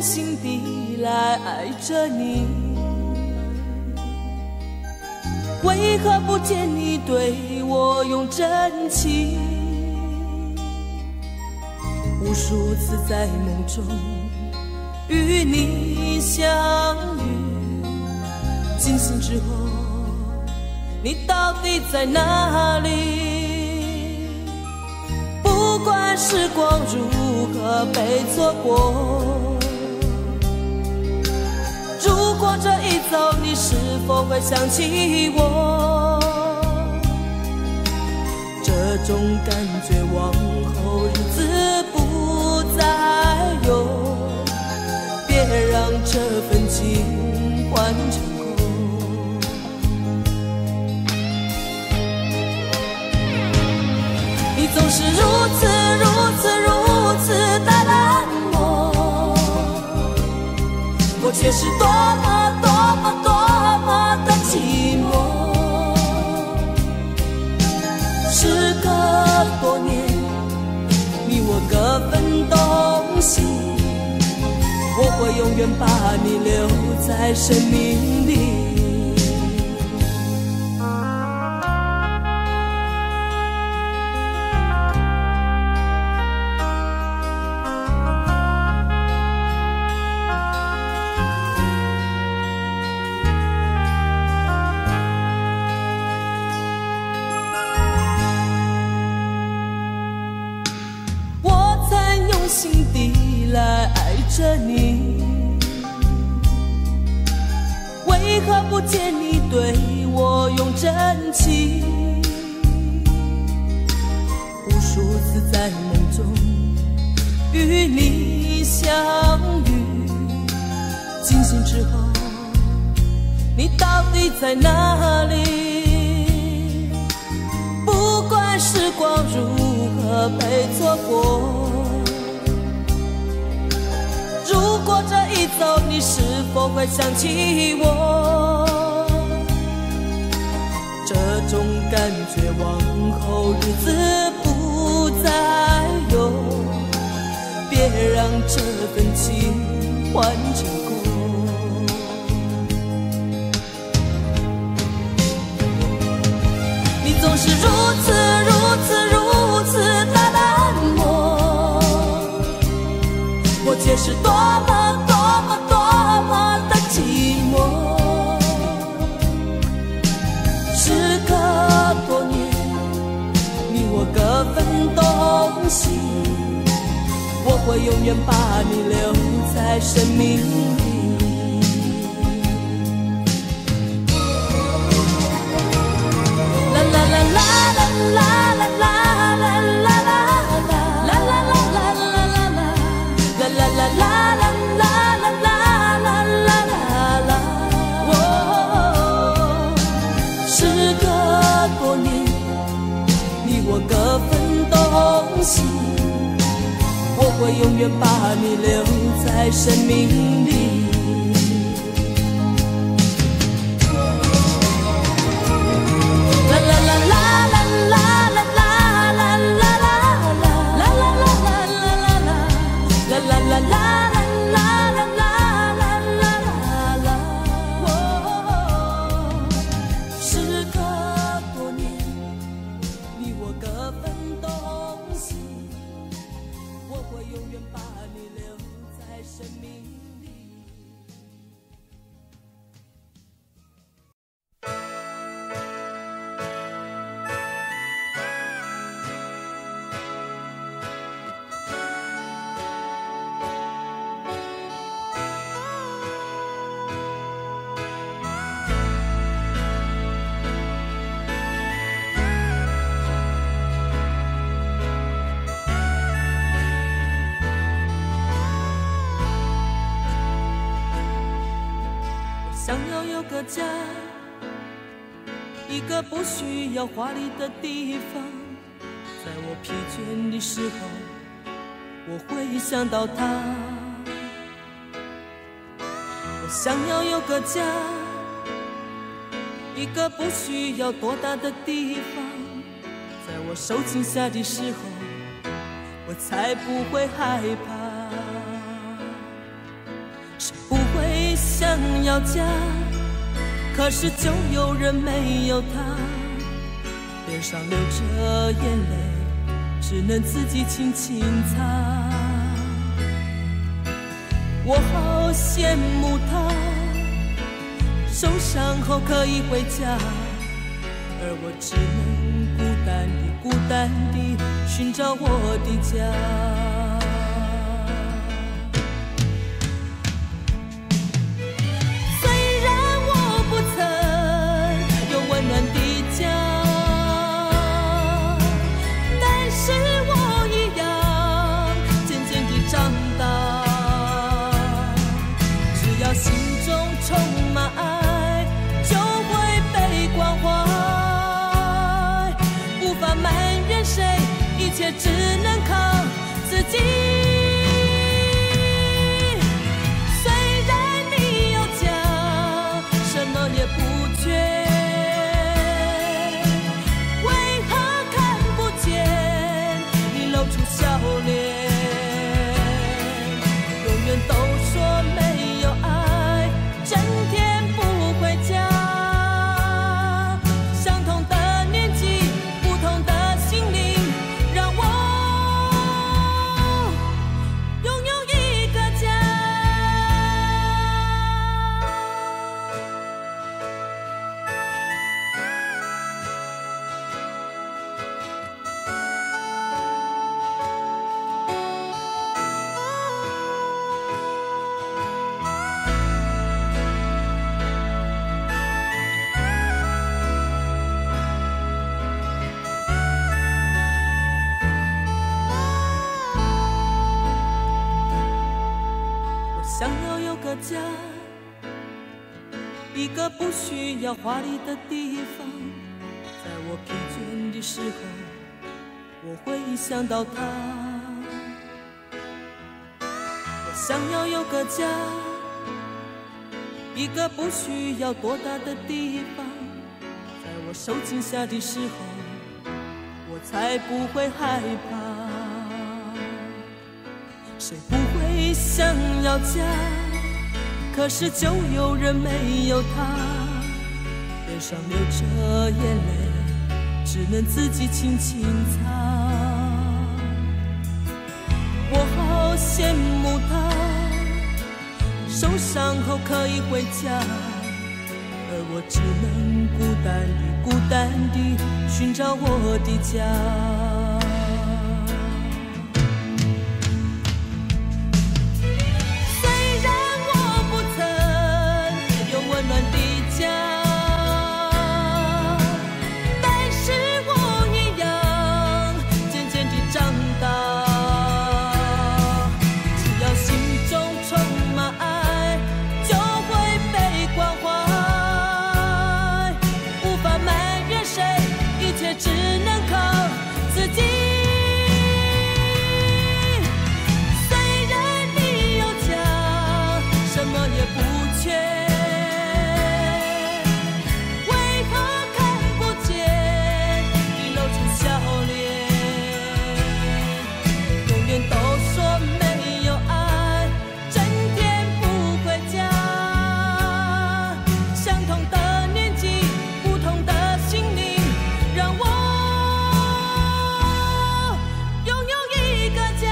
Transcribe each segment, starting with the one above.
心地来爱着你，为何不见你对我用真情？无数次在梦中与你相遇，惊醒之后，你到底在哪里？不管时光如何被错过，如果这一走，你是否会想起我？这种感觉往后日子不再有，别让这份情换成空。你总是如此的冷漠，我却是多么的寂寞。时隔多年，你我各分东西，我会永远把你留在生命里。心底来爱着你，为何不见你对我用真情？无数次在梦中与你相遇，惊醒之后，你到底在哪里？不管时光如何被错过，如果这一走，你是否会想起我？这种感觉往后日子不再有，别让这份情换成空。你总是如此的冷漠，我却是多么的寂寞。时隔多年，你我各分东西，我会永远把你留在生命里。啦啦啦啦啦啦啦啦。我会永远把你留在生命里。啦啦啦啦啦啦啦啦啦啦啦啦啦啦啦啦啦。想要有个家，一个不需要华丽的地方，在我疲倦的时候，我会想到他。我想要有个家，一个不需要多大的地方，在我受惊吓的时候，我才不会害怕。谁不会想要家？可是就有人没有他，脸上流着眼泪，只能自己轻轻擦。我好羡慕他，受伤后可以回家，而我只能孤单地寻找我的家。虽然我不曾有温暖的家，但是我一样渐渐地长大。只要心中充满爱，就会被关怀，无法埋怨谁，一切只能靠自己。虽然你有家，什么也不缺，为何看不见你露出笑脸？永远都说没有爱，整天不回家。相同的年纪，不同的心灵，让我拥有一个家。想要有个家，一个不需要华丽的地方。在我疲倦的时候，我会想到他。我想要有个家，一个不需要多大的地方。在我受惊吓的时候，我才不会害怕。谁不会想要家？可是就有人没有他，脸上流着眼泪，只能自己轻轻擦。我好羡慕他，受伤后可以回家，而我只能孤单地寻找我的家。只能靠自己。虽然你有家，什么也不缺，为何看不见你露出笑脸？永远都说没有爱，整天不回家。相同的年纪，不同的心灵，让我拥有一个家。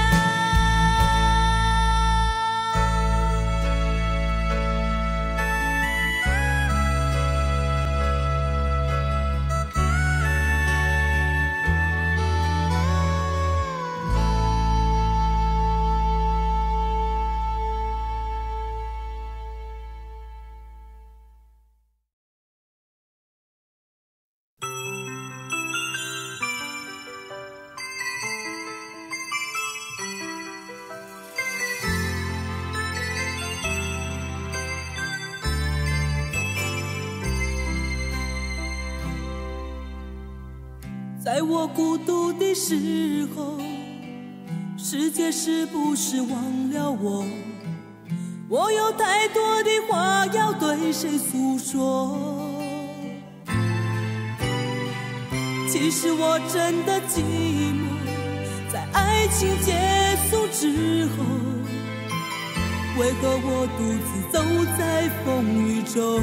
在我孤独的时候，世界是不是忘了我？我有太多的话要对谁诉说？其实我真的寂寞，在爱情结束之后，为何我独自走在风雨中？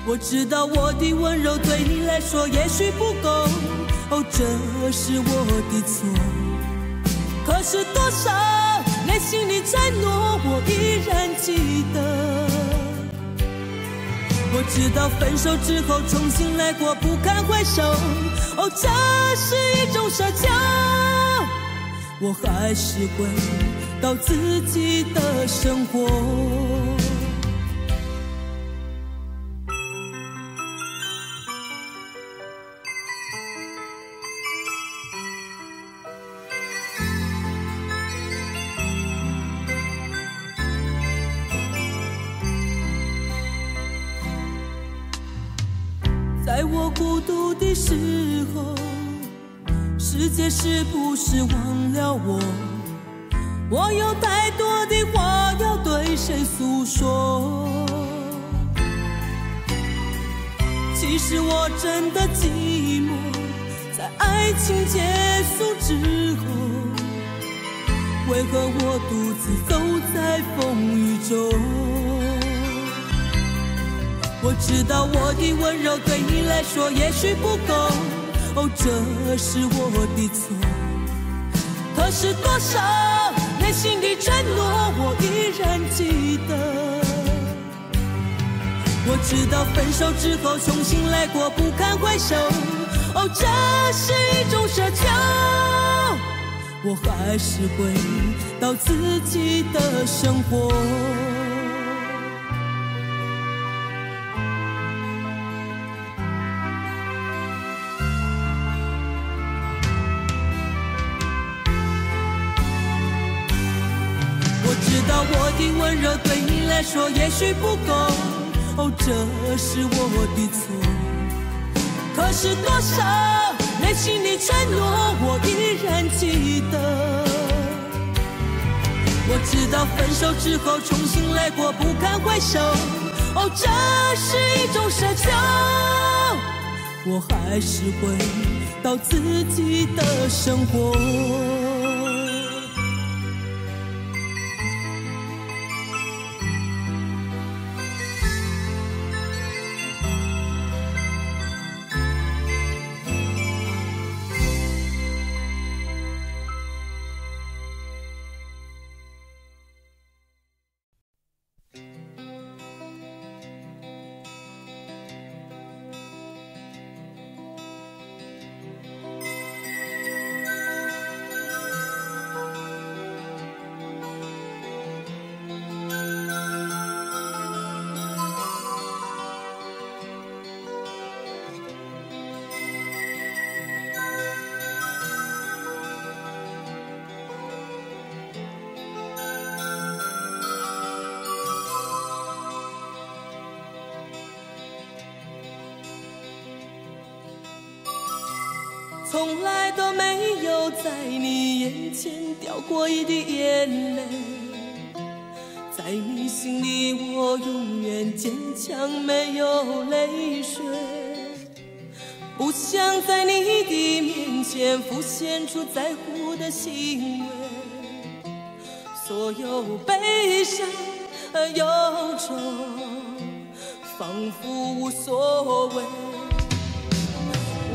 我知道我的温柔对你来说也许不够，这是我的错。可是多少内心的承诺我依然记得。我知道分手之后重新来过不堪回首，这是一种奢求。我还是回到自己的生活。在我孤独的时候，世界是不是忘了我？我有太多的话要对谁诉说？其实我真的寂寞，在爱情结束之后，为何我独自走在风雨中？我知道我的温柔对你来说也许不够，这是我的错。可是多少内心的承诺我依然记得。我知道分手之后重新来过不堪回首，这是一种奢求。我还是回到自己的生活。我的温柔对你来说也许不够，这是我的错。可是多少内心的承诺我依然记得。我知道分手之后重新来过不堪回首，这是一种奢求。我还是回到自己的生活。从来都没有在你眼前掉过一滴眼泪，在你心里我永远坚强，没有泪水。不想在你的面前浮现出在乎的行为，所有悲伤和忧愁仿佛无所谓。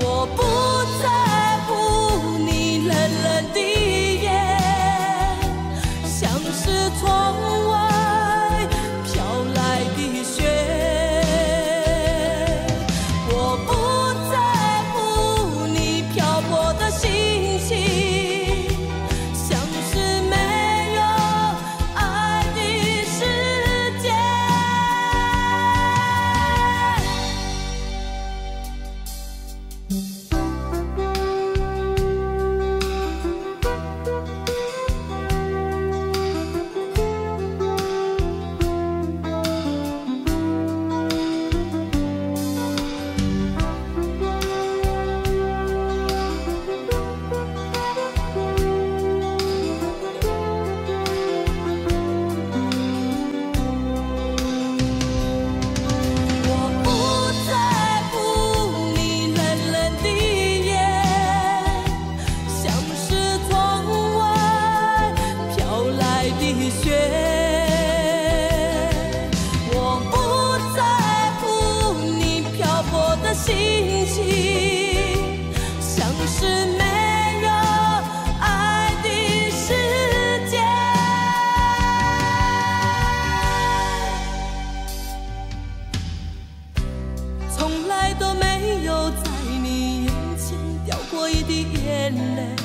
我不在乎你冷冷的眼，像是窗外飘来的雪。我不在乎你漂泊的心情，像是没有爱的世界。爱的雪。我不在乎你漂泊的心情，像是没有爱的世界。从来都没有在你眼前掉过一滴眼泪，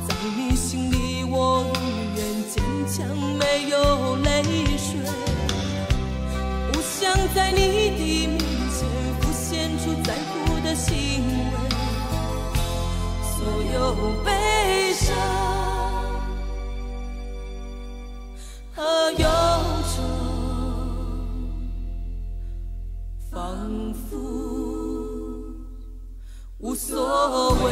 在你心里我永远坚强，没有泪水。不想在你的面前浮现出在乎的行为，所有悲伤和忧愁仿佛无所谓。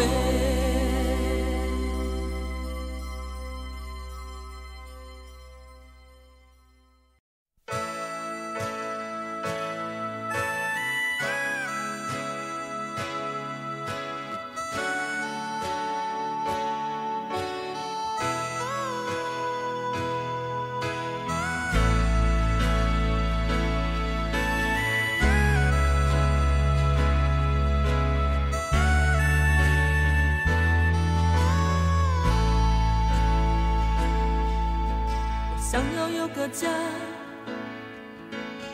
想要有个家，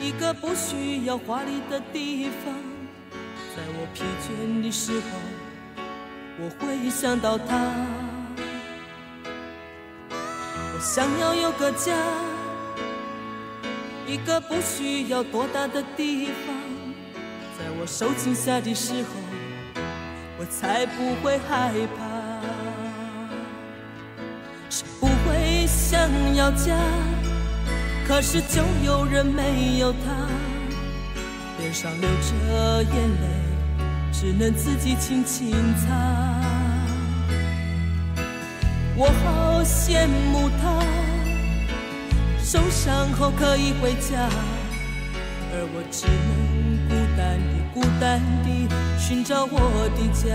一个不需要华丽的地方，在我疲倦的时候，我会想到他。我想要有个家，一个不需要多大的地方，在我受惊吓的时候，我才不会害怕。谁不会想要家，可是就有人没有他，脸上流着眼泪，只能自己轻轻擦。我好羡慕他，受伤后可以回家，而我只能孤单地寻找我的家。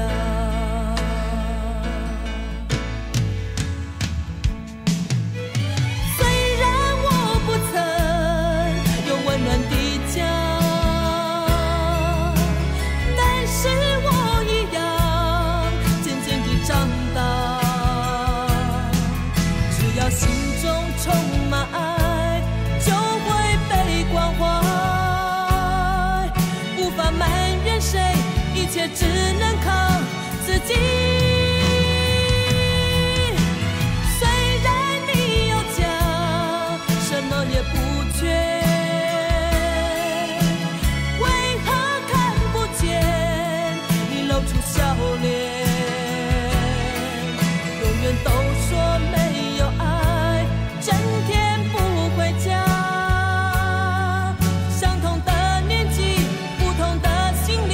只能靠自己。虽然你有家，什么也不缺，为何看不见你露出笑脸？永远都说没有爱，整天不回家。相同的年纪，不同的心灵。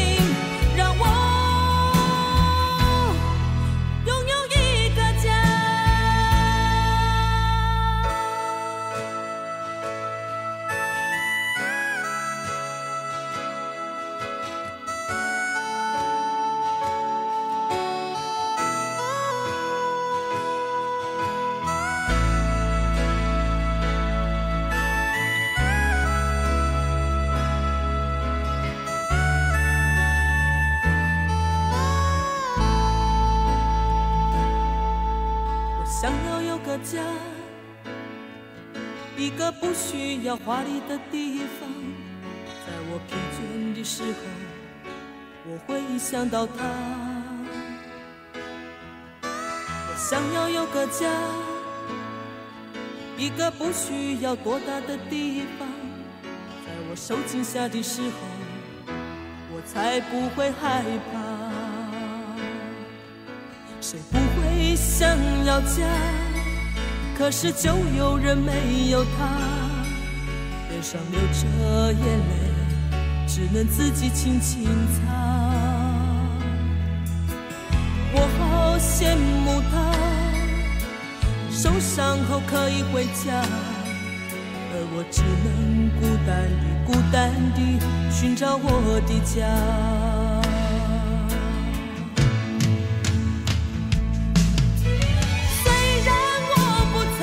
想要有个家，一个不需要华丽的地方，在我疲倦的时候，我会想到他。我想要有个家，一个不需要多大的地方，在我受惊吓的时候，我才不会害怕。谁不会想要家，可是就有人没有他，脸上流着眼泪，只能自己轻轻擦。我好羡慕他，受伤后可以回家，而我只能孤单地寻找我的家。虽然我不曾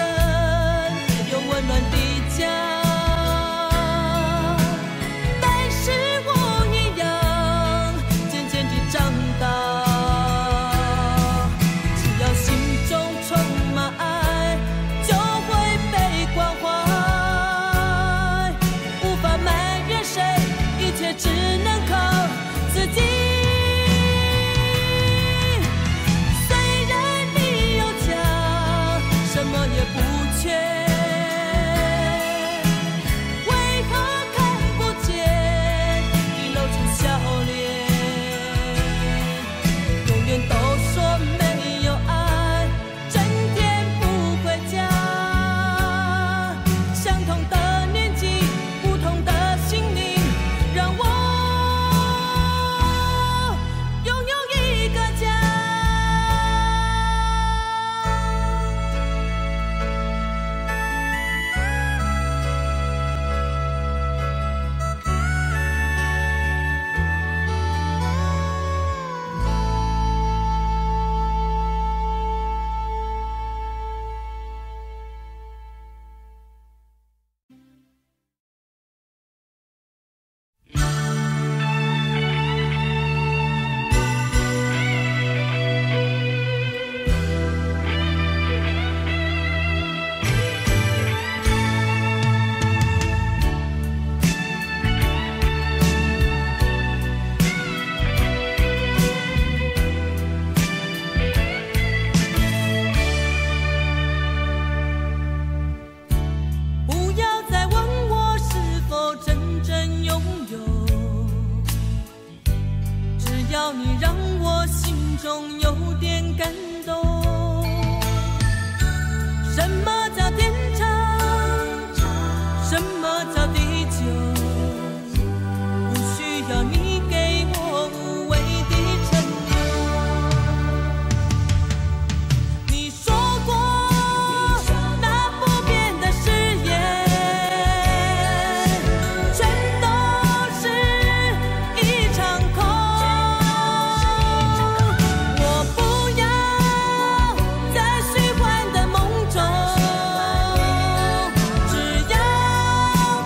缺，为何看不见你露出笑脸？永远都说没有爱，整天不回家。相同的年纪，不同的心灵，让我拥有一个家。不要再问我是否真正拥有，只要你让我心中有点感动。什么叫天长？什么叫地久？不需要你给我无谓的承诺。你说过那不变的誓言，全都是一场空。我不要在虚幻的梦中，只要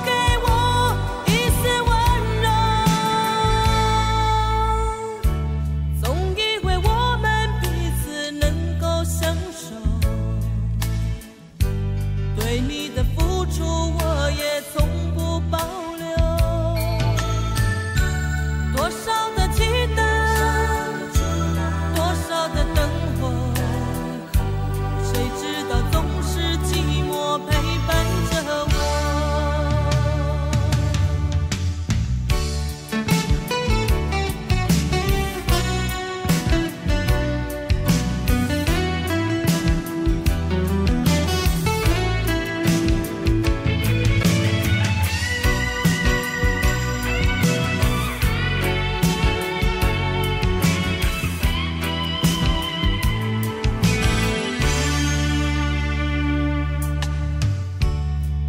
给我一丝温柔。总以为我们彼此能够相守，对你的付出我也从不保留。多少的期待，多少的等候，谁知道总是寂寞陪伴着我。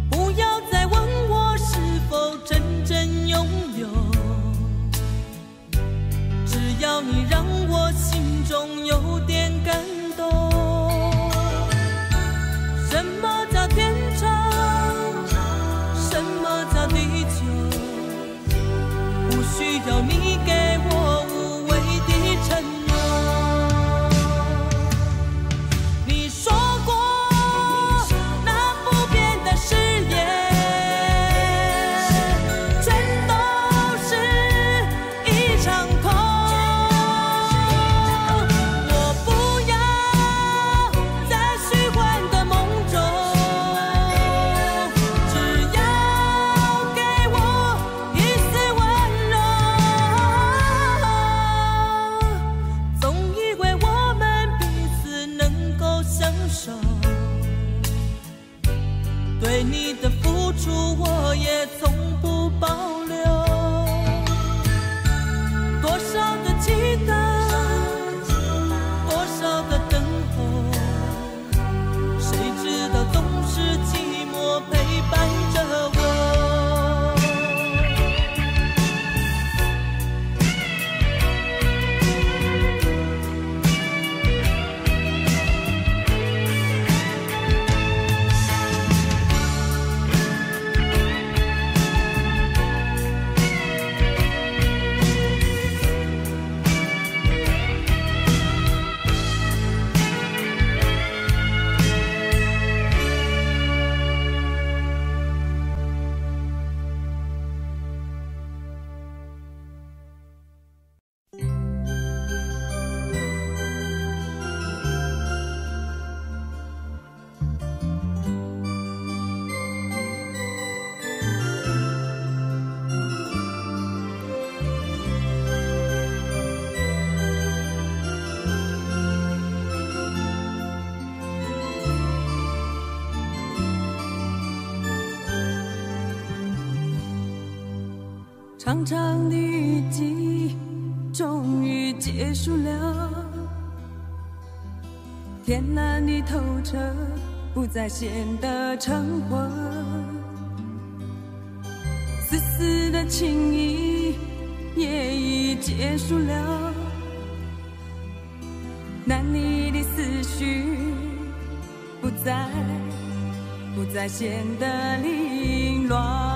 不要再问我是否真正拥有，只要你让我心中有点感动。什么叫天长？什么叫地久？不需要你给我无谓的承诺。你说过那不变的誓言，全都是一场空。我不要在虚幻的梦中，只要给我一丝温柔。总以为我们彼此能够相守，对你的付出我也从不保留。多少的期待，多少的等候，谁知道总是寂寞陪伴着我。长长的雨季终于结束了，天蓝的透彻，不再显得橙黄，丝丝的情意也已结束了，男女的思绪不再显得凌乱。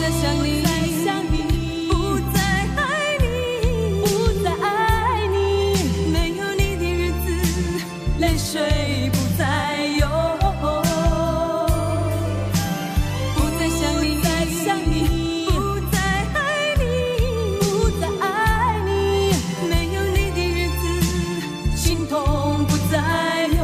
想你，不再爱你，不再爱你，没有你的日子，泪水不再有。不再想你，不再爱你，不再爱你，没有你的日子，心痛不再有。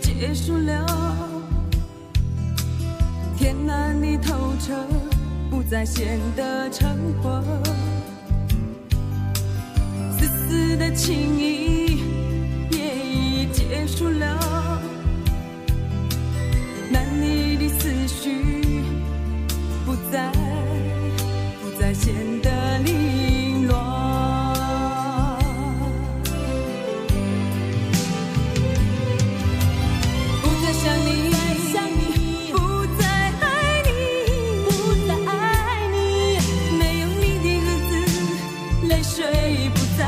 结束了，天蓝的透彻，不再显得橙黄，丝丝的情意也已结束了，男女的思绪不再显得凌乱。想你，不再爱你，不再爱你，没有你的日子，泪水不再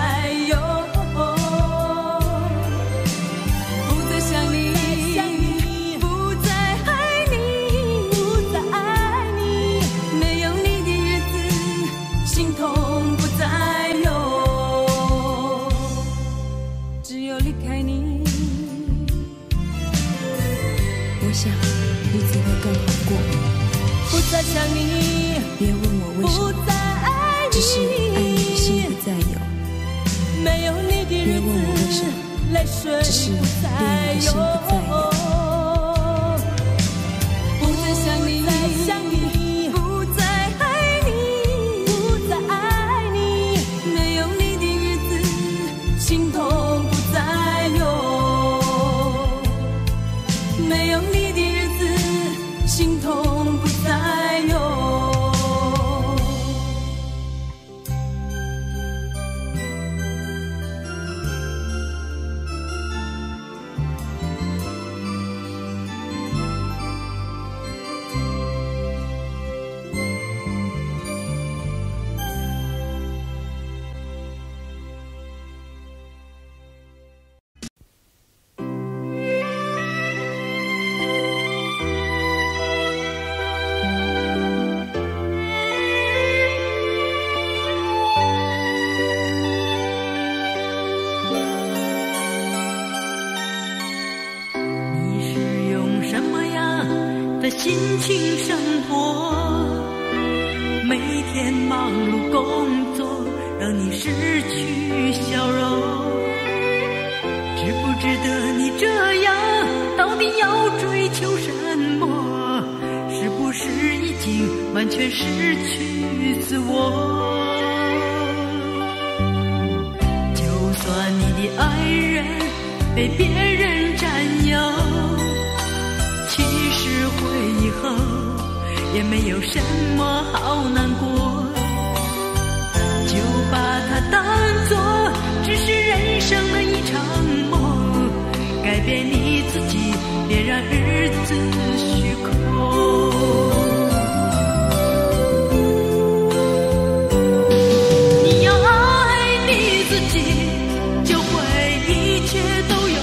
有。不再想你，不再爱你，不再爱你，没有你的日子，心痛不再有。只有离开你，我想日子会更好过。不再想你，别问我为什么，只是爱你的心不再有。没有你的日子，别问我为什么，泪水只是恋你的心不再有。不再想你，不再爱你，不再爱你，没有你的日子，心痛不再有。没有你的日子，心痛不再有。的心情生活，每天忙碌工作，让你失去笑容。值不值得你这样？到底要追求什么？是不是已经完全失去自我？就算你的爱人被别人占有，其实回忆后也没有什么好难过，就把它当作只是人生的一场梦，改变你自己，别让日子虚空。你要爱你自己，就会一切都拥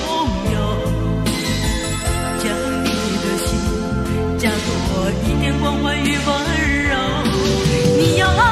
有，将你的心加多一点关怀与温柔。你要爱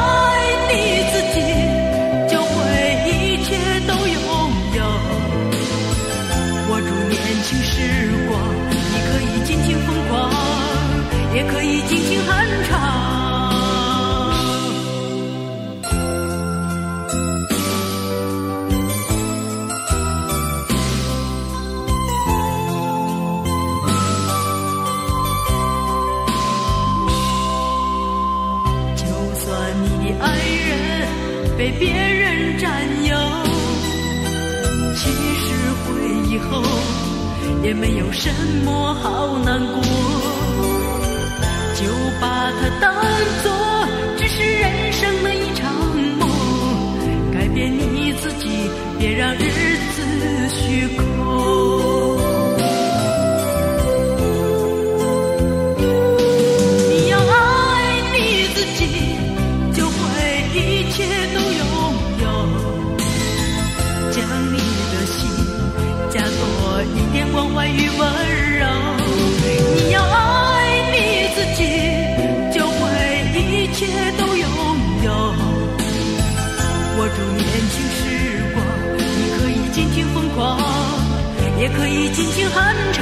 被别人占有。其实回忆后也没有什么好难过，就把它当作只是人生的一场梦。改变你自己，别让日子虚空。你要爱你自己，就会一切都拥有。将你的心加多一点关怀与温柔。你要爱你自己，就会一切都拥有。握住年轻时光，你可以尽情疯狂，也可以尽情酣畅。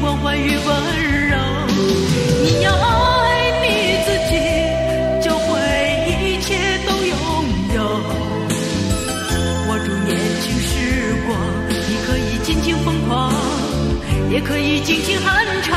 关怀与温柔，你要爱你自己，就会一切都拥有。握住年轻时光，你可以尽情疯狂，也可以尽情酣畅。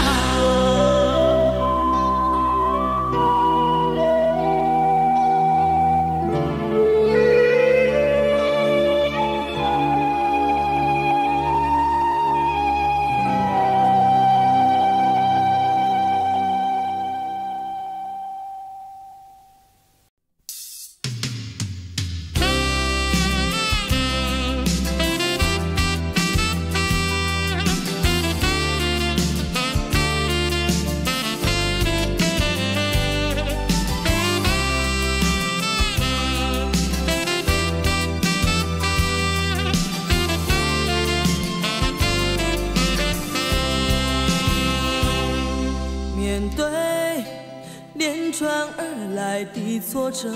的挫折，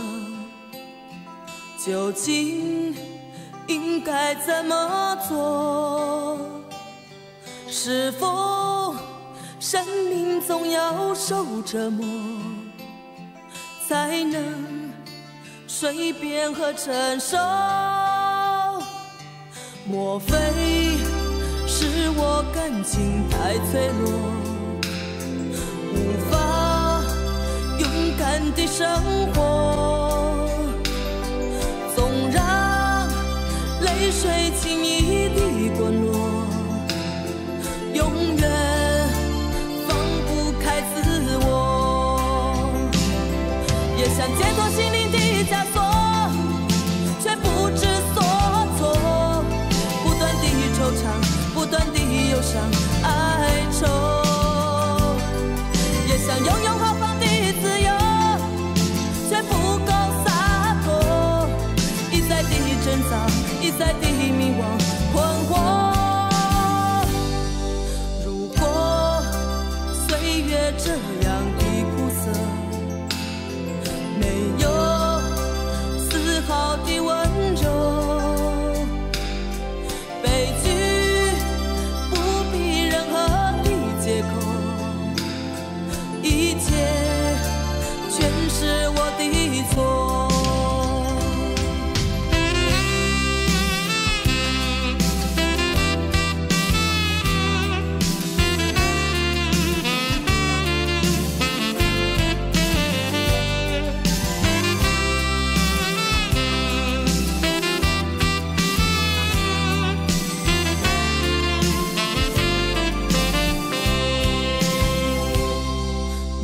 究竟应该怎么做？是否生命总要受折磨，才能随便和承受？莫非是我感情太脆弱，无法勇敢地生活，总让泪水轻易地滚落，永远放不开自我。也想解脱心灵的枷锁，却不知所措，不断地惆怅，不断地忧伤哀愁。也想拥有豪放的自由，却不够洒脱，一再地挣扎，一再地迷惘困惑。如果岁月这样的苦涩，没有丝毫的温柔，悲剧不必任何的借口，一切全是我的错。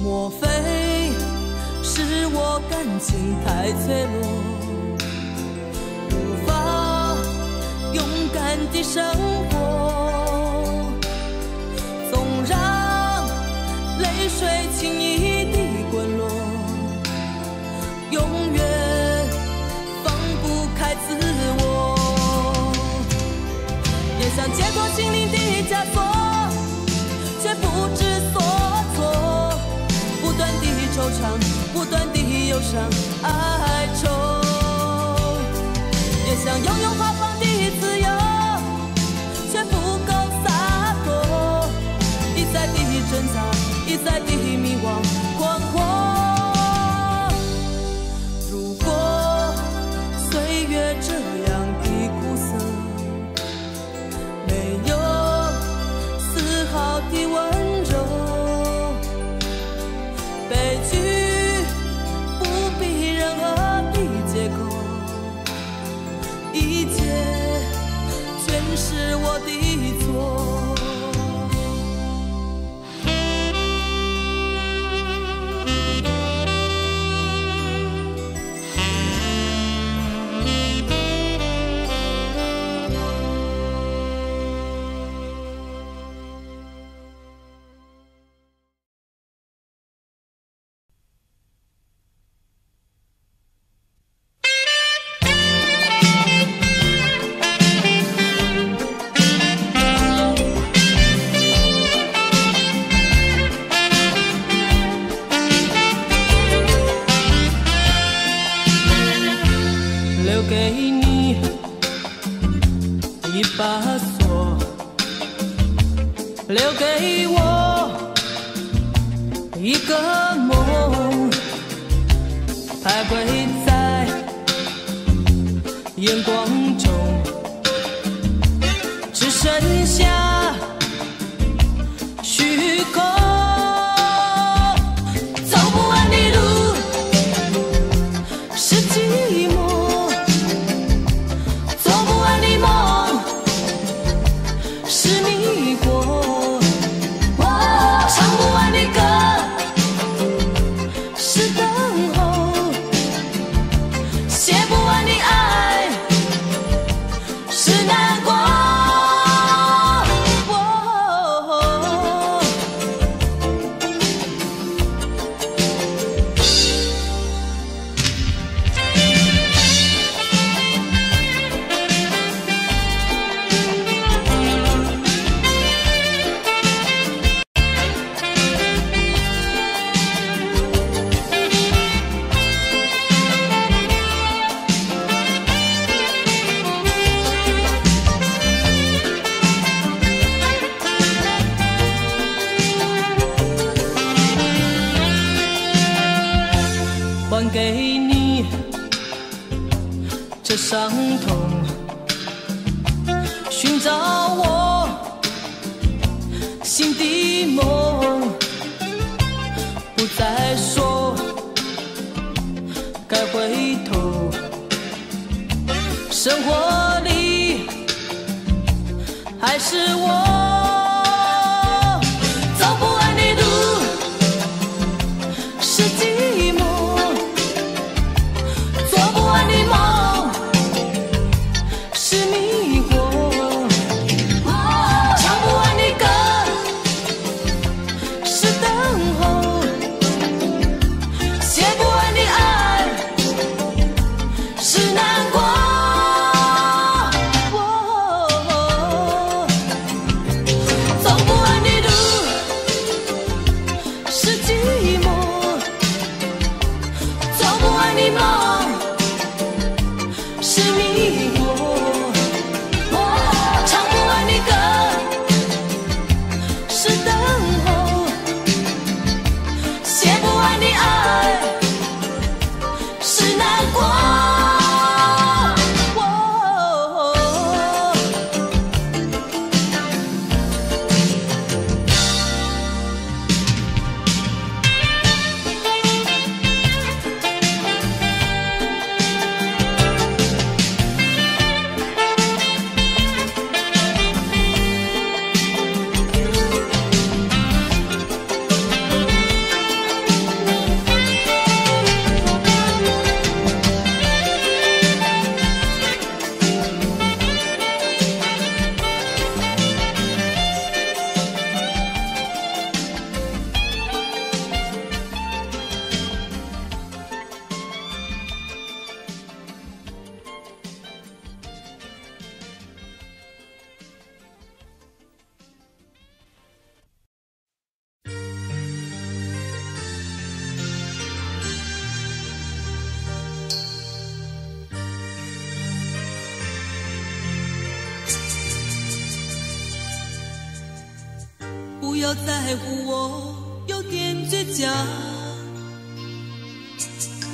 莫非是我感情太脆弱，无法勇敢地生活，总让泪水轻易地滚落，永远放不开自我。上哀愁，也想拥有发放的自由，却不够洒脱，一再的挣扎，一再的迷惘困惑。如果岁月这样的苦涩，没有丝毫的温柔，悲剧不必任何的借口，一切全是我的错。留给你一把锁，留给我一个梦，徘徊在眼光中，只剩下虚空。走不完的路是寂寞，梦是迷惑，唱不完的歌是等候，写不完的爱是难过。还给你这伤痛，寻找我新的梦，不再说该回头，生活里还是我。走不完的路是寂寞，做不完的梦是迷惑，唱不完的歌是等候，写不完的爱是难过。走不完的路是寂寞，做不完的梦是迷惑，唱不完的歌是等候，写不完的爱是难过。要在乎我有点倔强，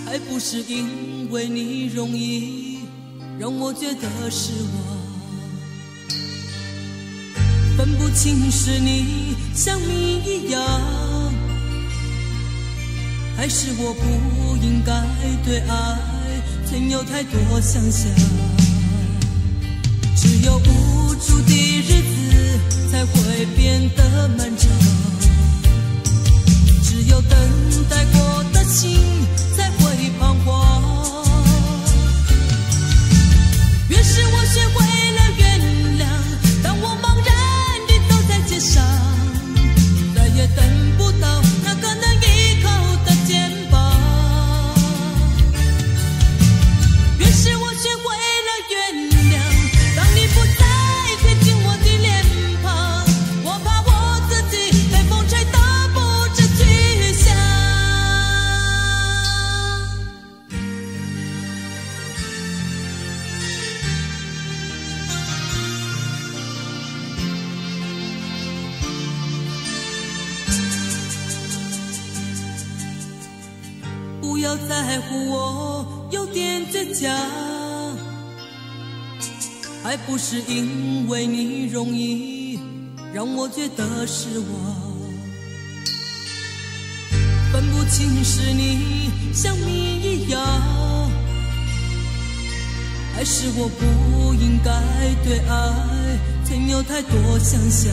还不是因为你容易让我觉得失望，分不清是你像谜一样，还是我不应该对爱曾有太多想象。只有无助的日子才会变得漫长，只有等待过的心才会彷徨。越是我学会了原谅，当我茫然地走在街上，再也等不到那个能依靠的肩膀。越是我学会了原谅，当你不再贴近我的脸庞，我怕我自己被风吹得不知去向。不要在乎我有点倔强，还不是因为你容易让我觉得失望，分不清是你像谜一样，还是我不应该对爱曾有太多想象。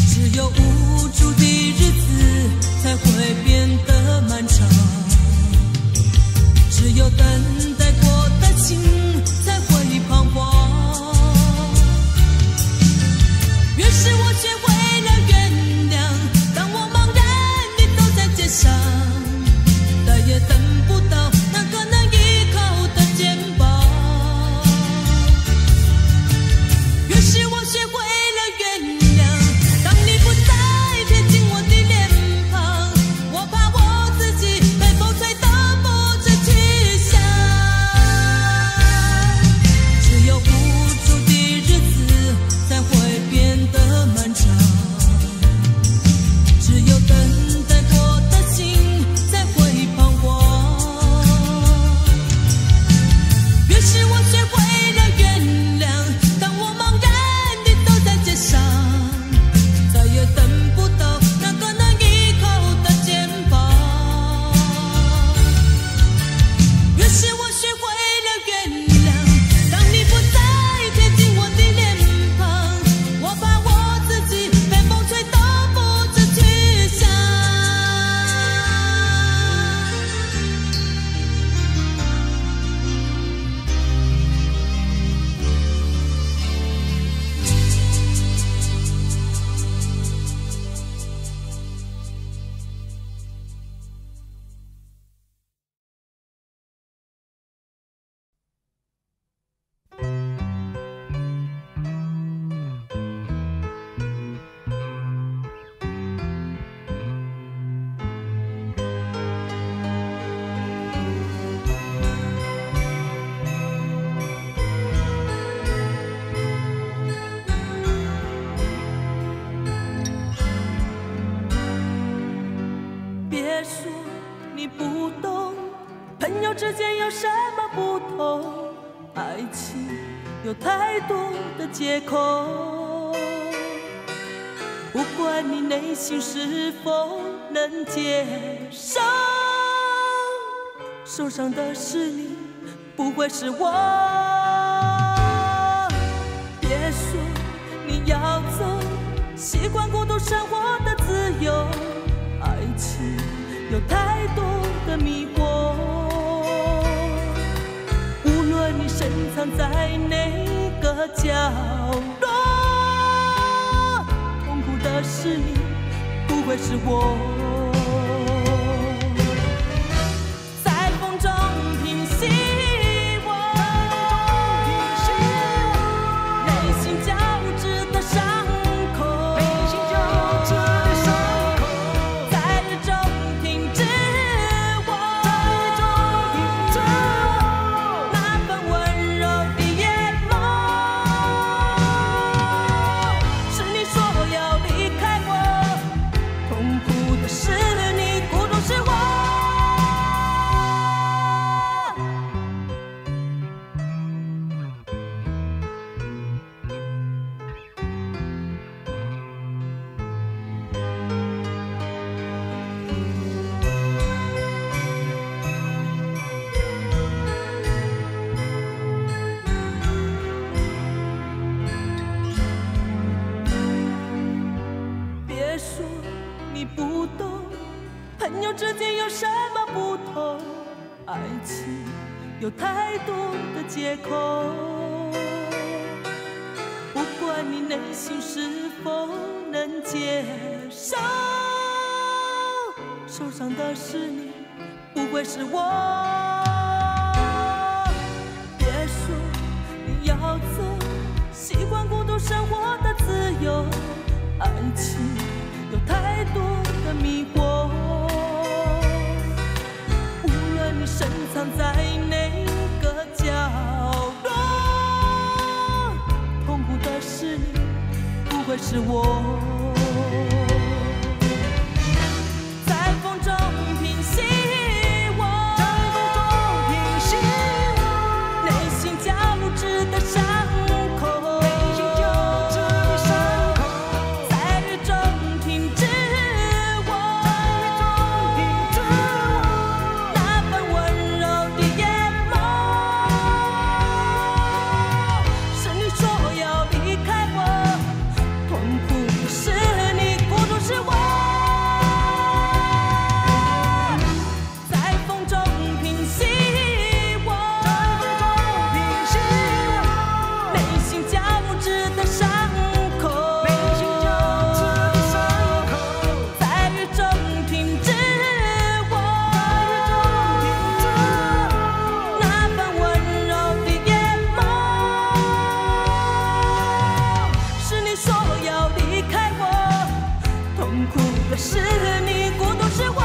只有无助的日子才会变得漫长，只有等待过的心才会彷徨。越是我学会了原谅，当我茫然地走在街上，再也等不到那个能依靠的肩膀。越是我学会了原谅，当你不再贴近我的脸庞，我怕我自己被风吹得不知去向。只有无助的日子才会变得漫长，只有等待过的心才会彷徨。越是我学会了原谅，当我茫然地走在街上，再也等不到那个能依靠的肩膀。越是我学会了原谅，当你不再贴近我的脸庞，我怕我自己被风吹得不知去向。别说你不懂，朋友之间有什么不同？爱情有太多的借口，不管你内心是否能接受，受伤的是你，不会是我。别说你要走，习惯孤独生活的自由，爱情有太多的迷惑，无论你深藏在哪个角落，痛苦的是你，不会是我。在风中凭希望，内心交织的伤口，在雨中停止我，那份温柔的眼眸，是你说要离爱情有太多的借口，不管你内心是否能接受，受伤的是你，不会是我。别说你要走，习惯孤独生活的自由，爱情有太多的迷惑，无论你深藏在哪个角落，痛苦的是你，不会是我。在风中平息我，内心交织的伤口，在雨中停止我，那份温柔的眼眸。是你说要离开我，痛苦的是你，孤独是我。在风中平息我，内心交织的伤口，在雨中停止我，那份温柔的眼眸。是你说要离开我，痛苦的是你，孤独是我。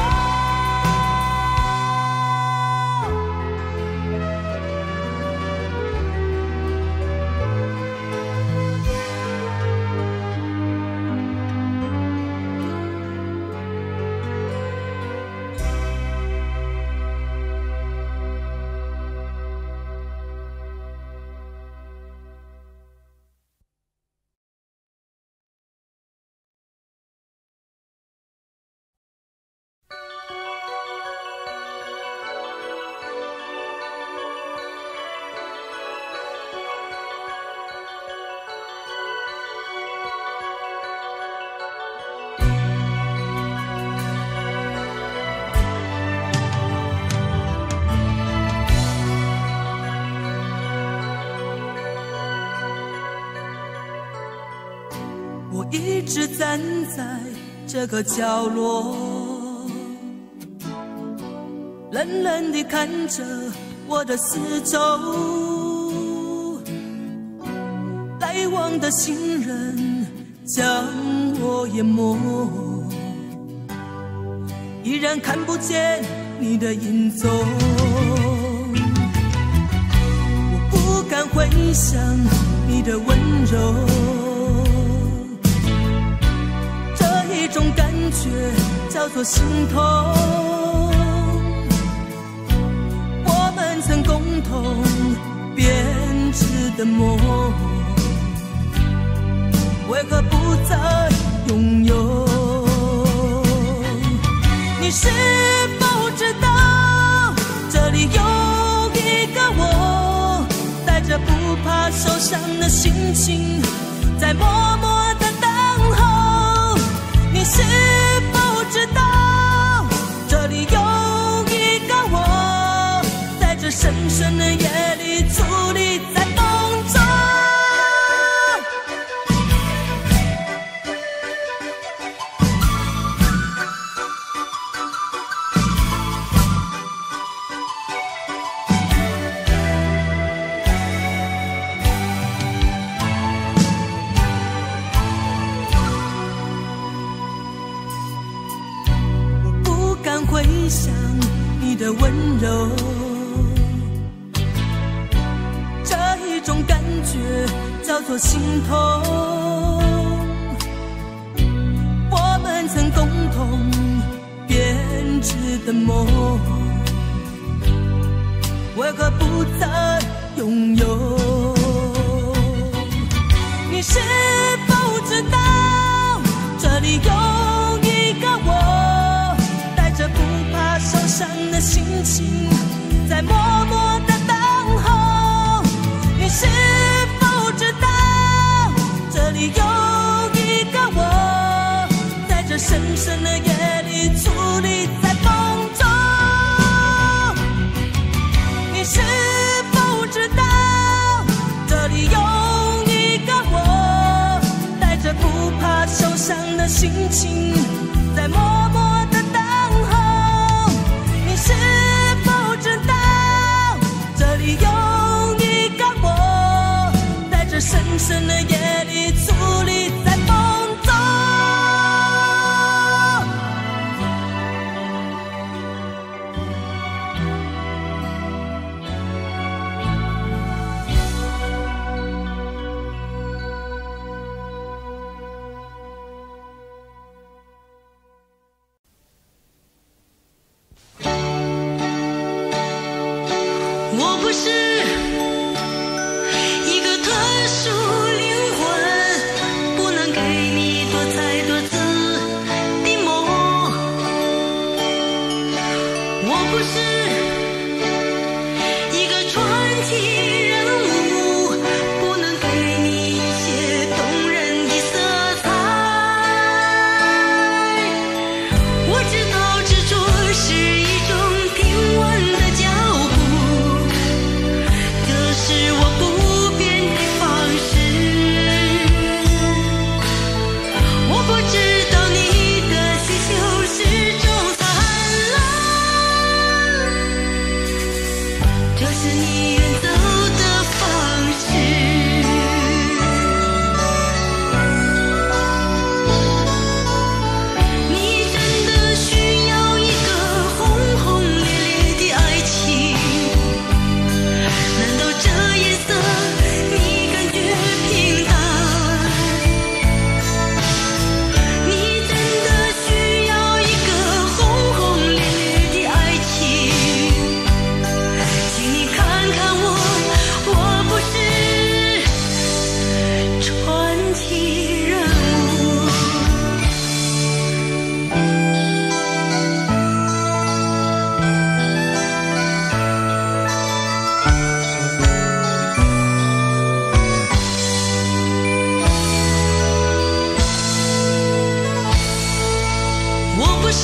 我一直站在这个角落，冷冷地看着我的四周，来往的行人将我淹没，依然看不见你的影踪。我不敢回想你的温柔，一种感觉叫做心痛，我们曾共同编织的梦，为何不再拥有？你是否知道，这里有一个我，带着不怕受伤的心情，在默默地等候。你是否知道，这里有一个我，在这深深的夜里伫立在风中。回想你的温柔，这一种感觉叫做心痛，我们曾共同编织的梦，为何不再拥有？你是否知道，这里有一个我，带着不怕受伤的心情，在默默的等候。你是否知道，这里有一个我，在这深深的夜里伫立在风中。心情在默默的等候。你是否知道，这里有一个我，在这深深的夜里矗立在风中。我不是一个特殊灵魂，不能给你多彩多姿的梦。我不是一个传奇人物，不能给你一些动人的色彩。我知道执着是一种平稳的脚步，这是我不变的方式。我不知道你的需求是种灿烂，这是你远走的方式。你真的需要一个轰轰烈烈的爱情？难道这颜色你感觉平淡？你真的需要一个轰轰烈烈的爱情？请你看看我，我不是传奇人物。我不是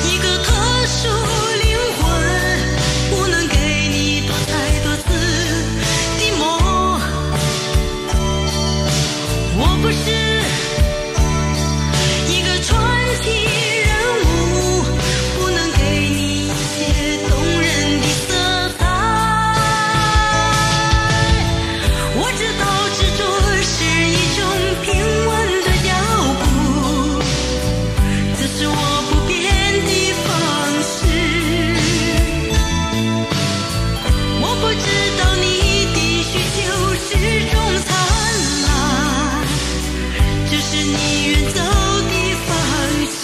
一个特殊灵魂，不能给你多彩多姿的梦。我不是一个传奇人物，不能给你一些动人的色彩。我知道执着是一种平稳的脚步，这是我不变的方式。我不知道你的需求是种灿烂，这是你远走的方式。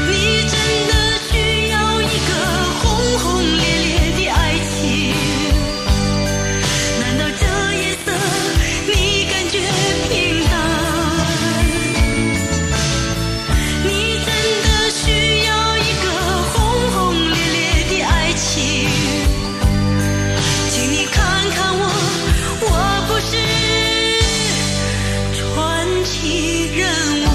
你真的需要一个轰轰烈烈的爱情？难道这颜色你感觉平淡？你真的需要一个轰轰烈烈的爱情？请你看看我，我不是传奇人物。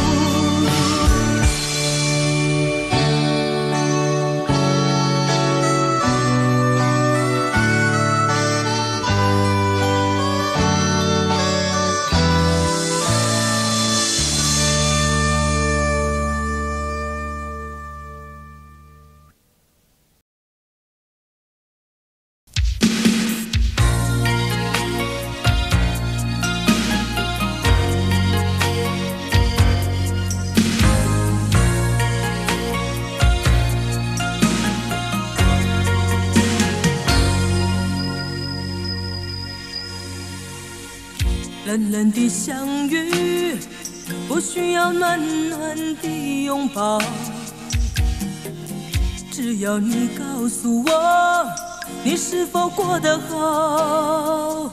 冷冷的相遇，不需要暖暖的拥抱，只要你告诉我你是否过得好。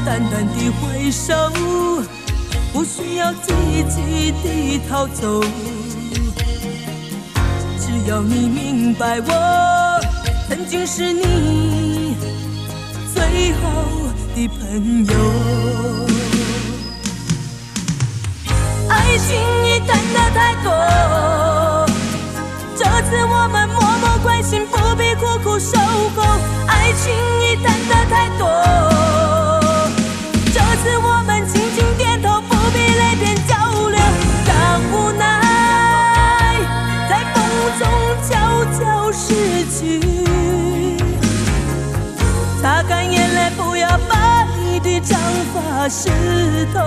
淡淡的挥手，不需要积极地逃走，只要你明白我曾经是你最后的朋友。爱情已谈得太多，这次我们默默关心，不必苦苦守候。爱情已谈得太多，发石头。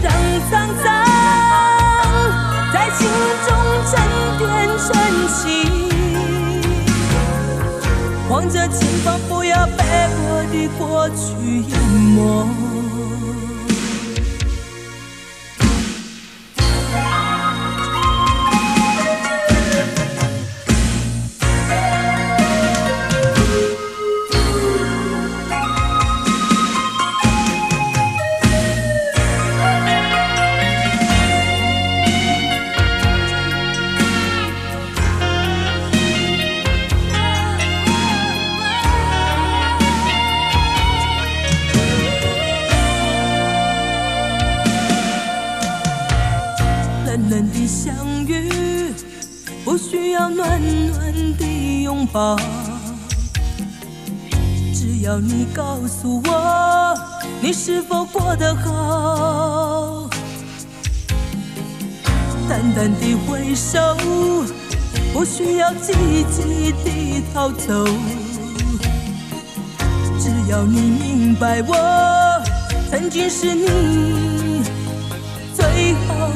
让沧桑在心中沉淀成情，望着前方，不要被我的过去淹没。相遇不需要暖暖的拥抱，只要你告诉我你是否过得好。淡淡的挥手不需要积极的逃走，只要你明白我曾经是你最好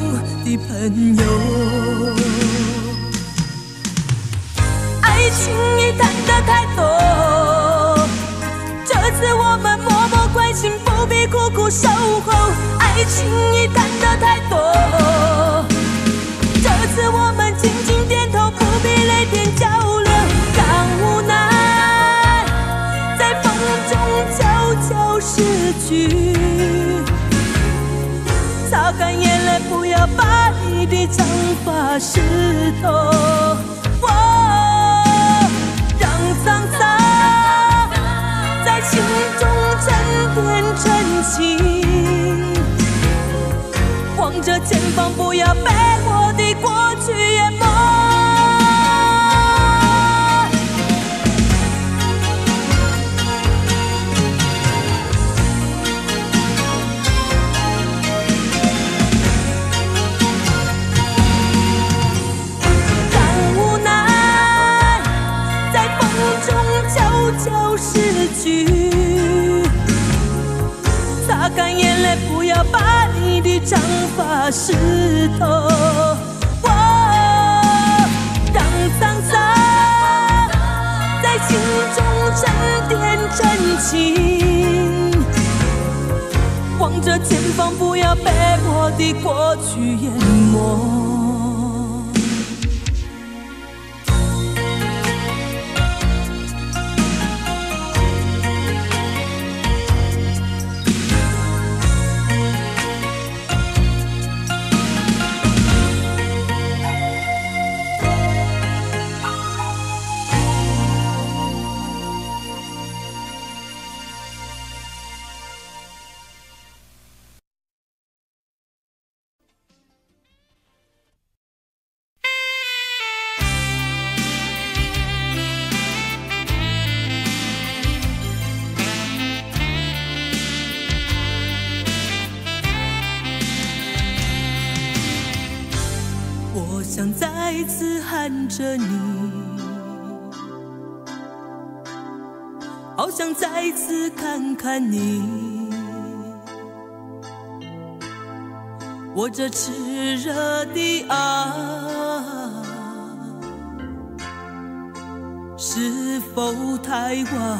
的朋友。爱情已谈得太多，这次我们默默关心，不必苦苦守候。爱情已谈得太多，这次我们轻轻点头，不必泪点交流。让无奈在风中悄悄逝去，擦干眼泪，不要把你的长发湿透。让沧桑在心中沉淀成情，望着前方，不要被我的过去淹没。失去，擦干眼泪，不要把你的长发湿透。让沧桑在心中沉淀成情，望着前方，不要被我的过去淹没。想再次喊着你，好想再次看看你，我这炽热的爱是否太晚？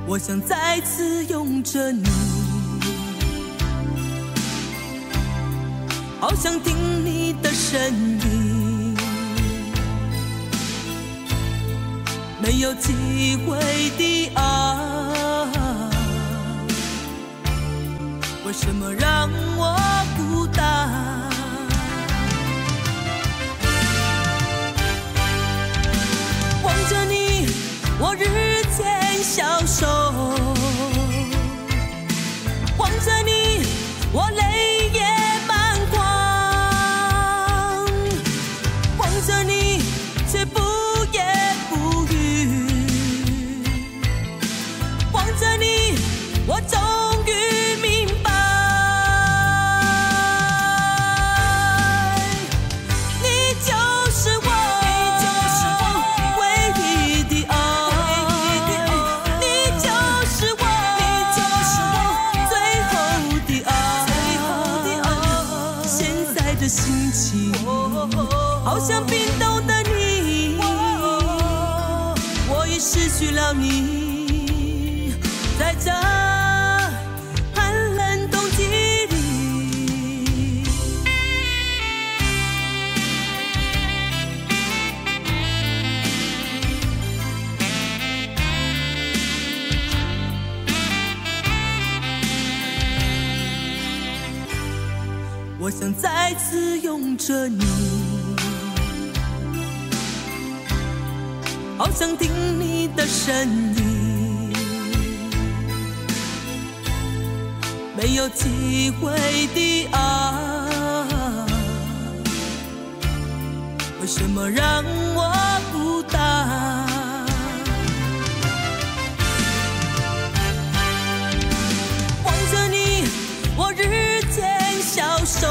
我想再次拥着你，好想听你的声音，没有机会的爱，为什么让我孤单？望着你，我日渐消瘦，望着你，我泪也不言不语，望着你，我终于明白，的心情，好像冰冻的你，我已失去了你，在这寒冷冬季里。我想再次拥着你，好想听你的声音，没有机会的爱，为什么让我孤单？望着你，我日渐消瘦，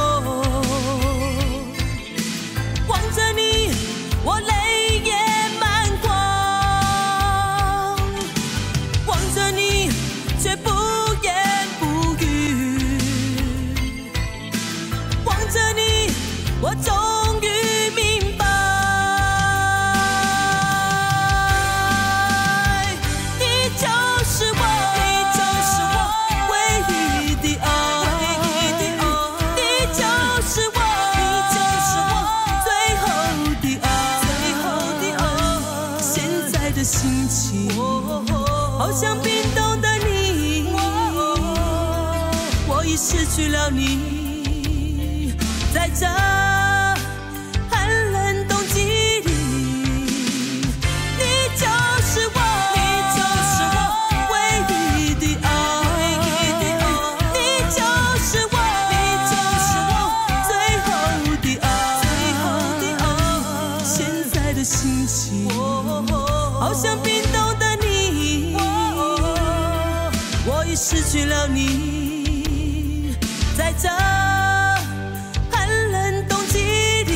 望着你，我泪也满眶，望着你，却不言不语，望着你，我终于明白，你就是我，你就是我唯一的爱。心情好像冰冻的你，我已失去了你，在这寒冷冬季里，你就是我，你就是我唯一的爱，你就是我，你就是我最后的爱，现在的心情好像冰冻的你，我已失去了你，在这寒冷冬季里。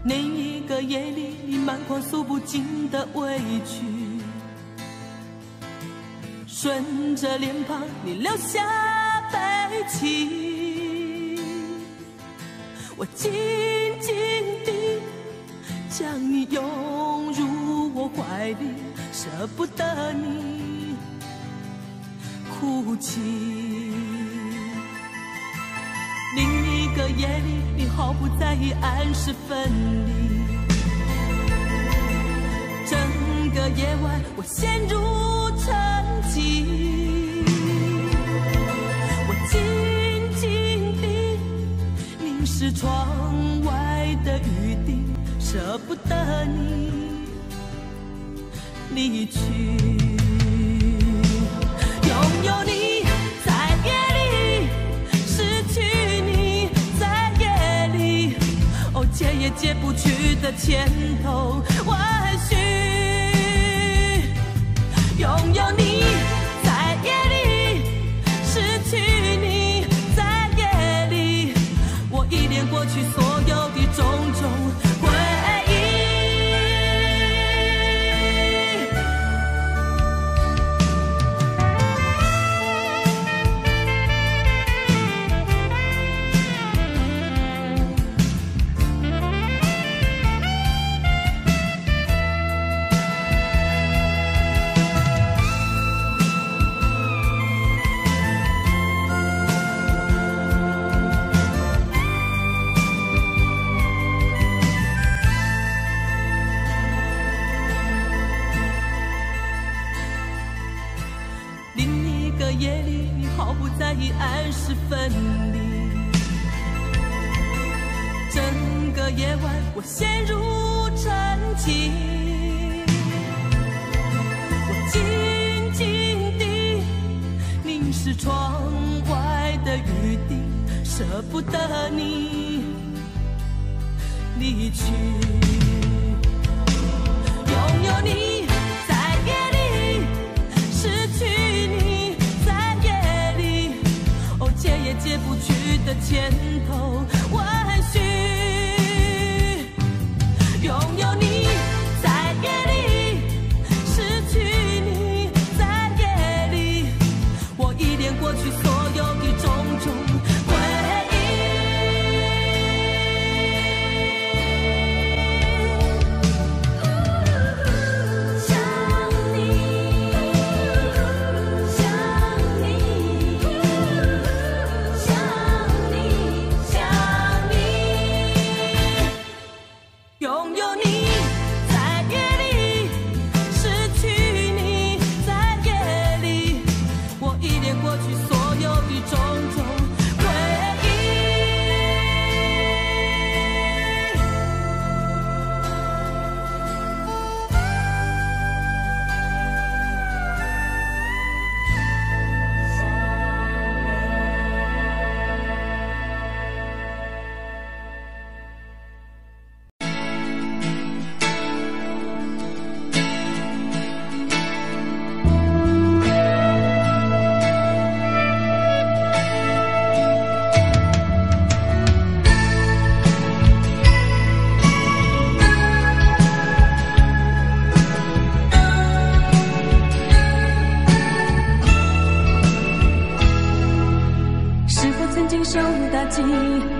那一个夜里，你满腔诉不尽的委屈，顺着脸庞你流下悲泣，我紧紧地将你拥入我怀里，舍不得你哭泣。另一个夜里，你毫不在意暗示分离，整个夜晚我陷入沉寂，我静静地凝视窗外的雨滴，舍不得你离去，拥有你。解也解不去的牵头万绪，拥有你在夜里，失去你在夜里，我依恋过去所有的种种回忆。夜里，你毫不在意暗示分离，整个夜晚我陷入沉寂，我静静地凝视窗外的雨滴，舍不得你离去。拥有你在夜里，失去你在夜里，哦，解也解不去的牵头万绪。拥有你在夜里，失去你在夜里，我依恋过去所有的种种回忆。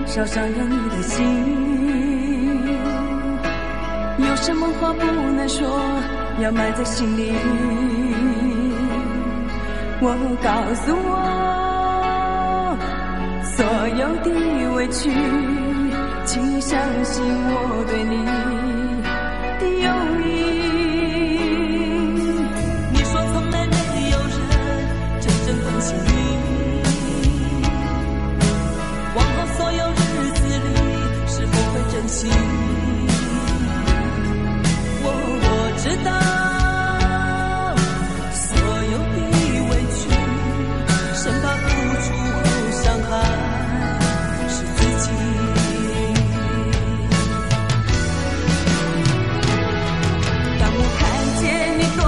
烧伤了你的心，有什么话不能说，要埋在心里。我告诉我，所有的委屈，请你相信我对你的友谊。你说从来没有人真正关心你，往后所有日子里是否会珍惜？我知道所有的委屈，生怕付出后伤害是自己。当我看见你躲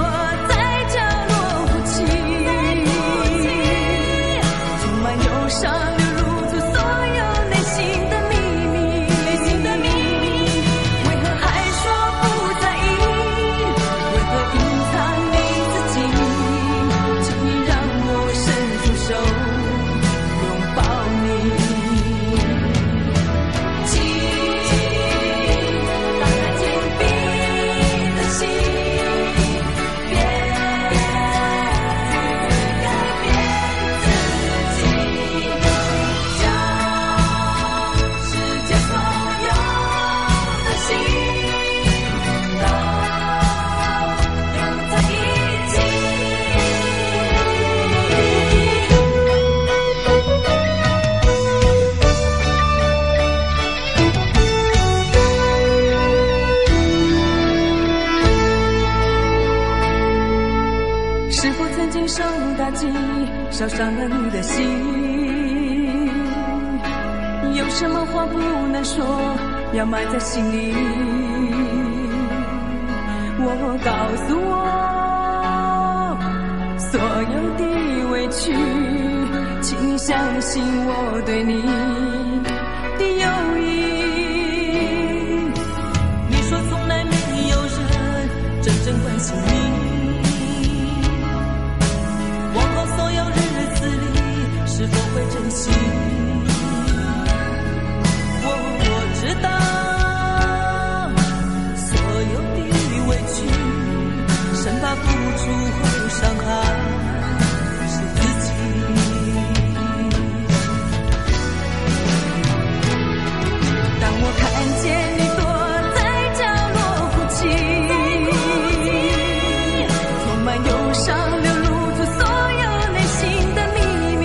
在角落哭泣，充满忧伤流露出所有内心的秘密，为何还说不在意？为何隐藏你自己？请你让我伸出手拥抱你。请打开紧闭的心，别改变自己，将世界所有的心都拥在一起。是否曾经受打击，烧伤了你的心？有什么话不能说，要埋在心里？我告诉我，所有的委屈，请你相信我对你的友谊。你说从来没有人真正关心你，往后所有日子里是否会珍惜？我知道所有的委屈，生怕付出后伤害是自己。当我看见你躲在角落哭泣，充满忧伤流露出所有内心的秘密，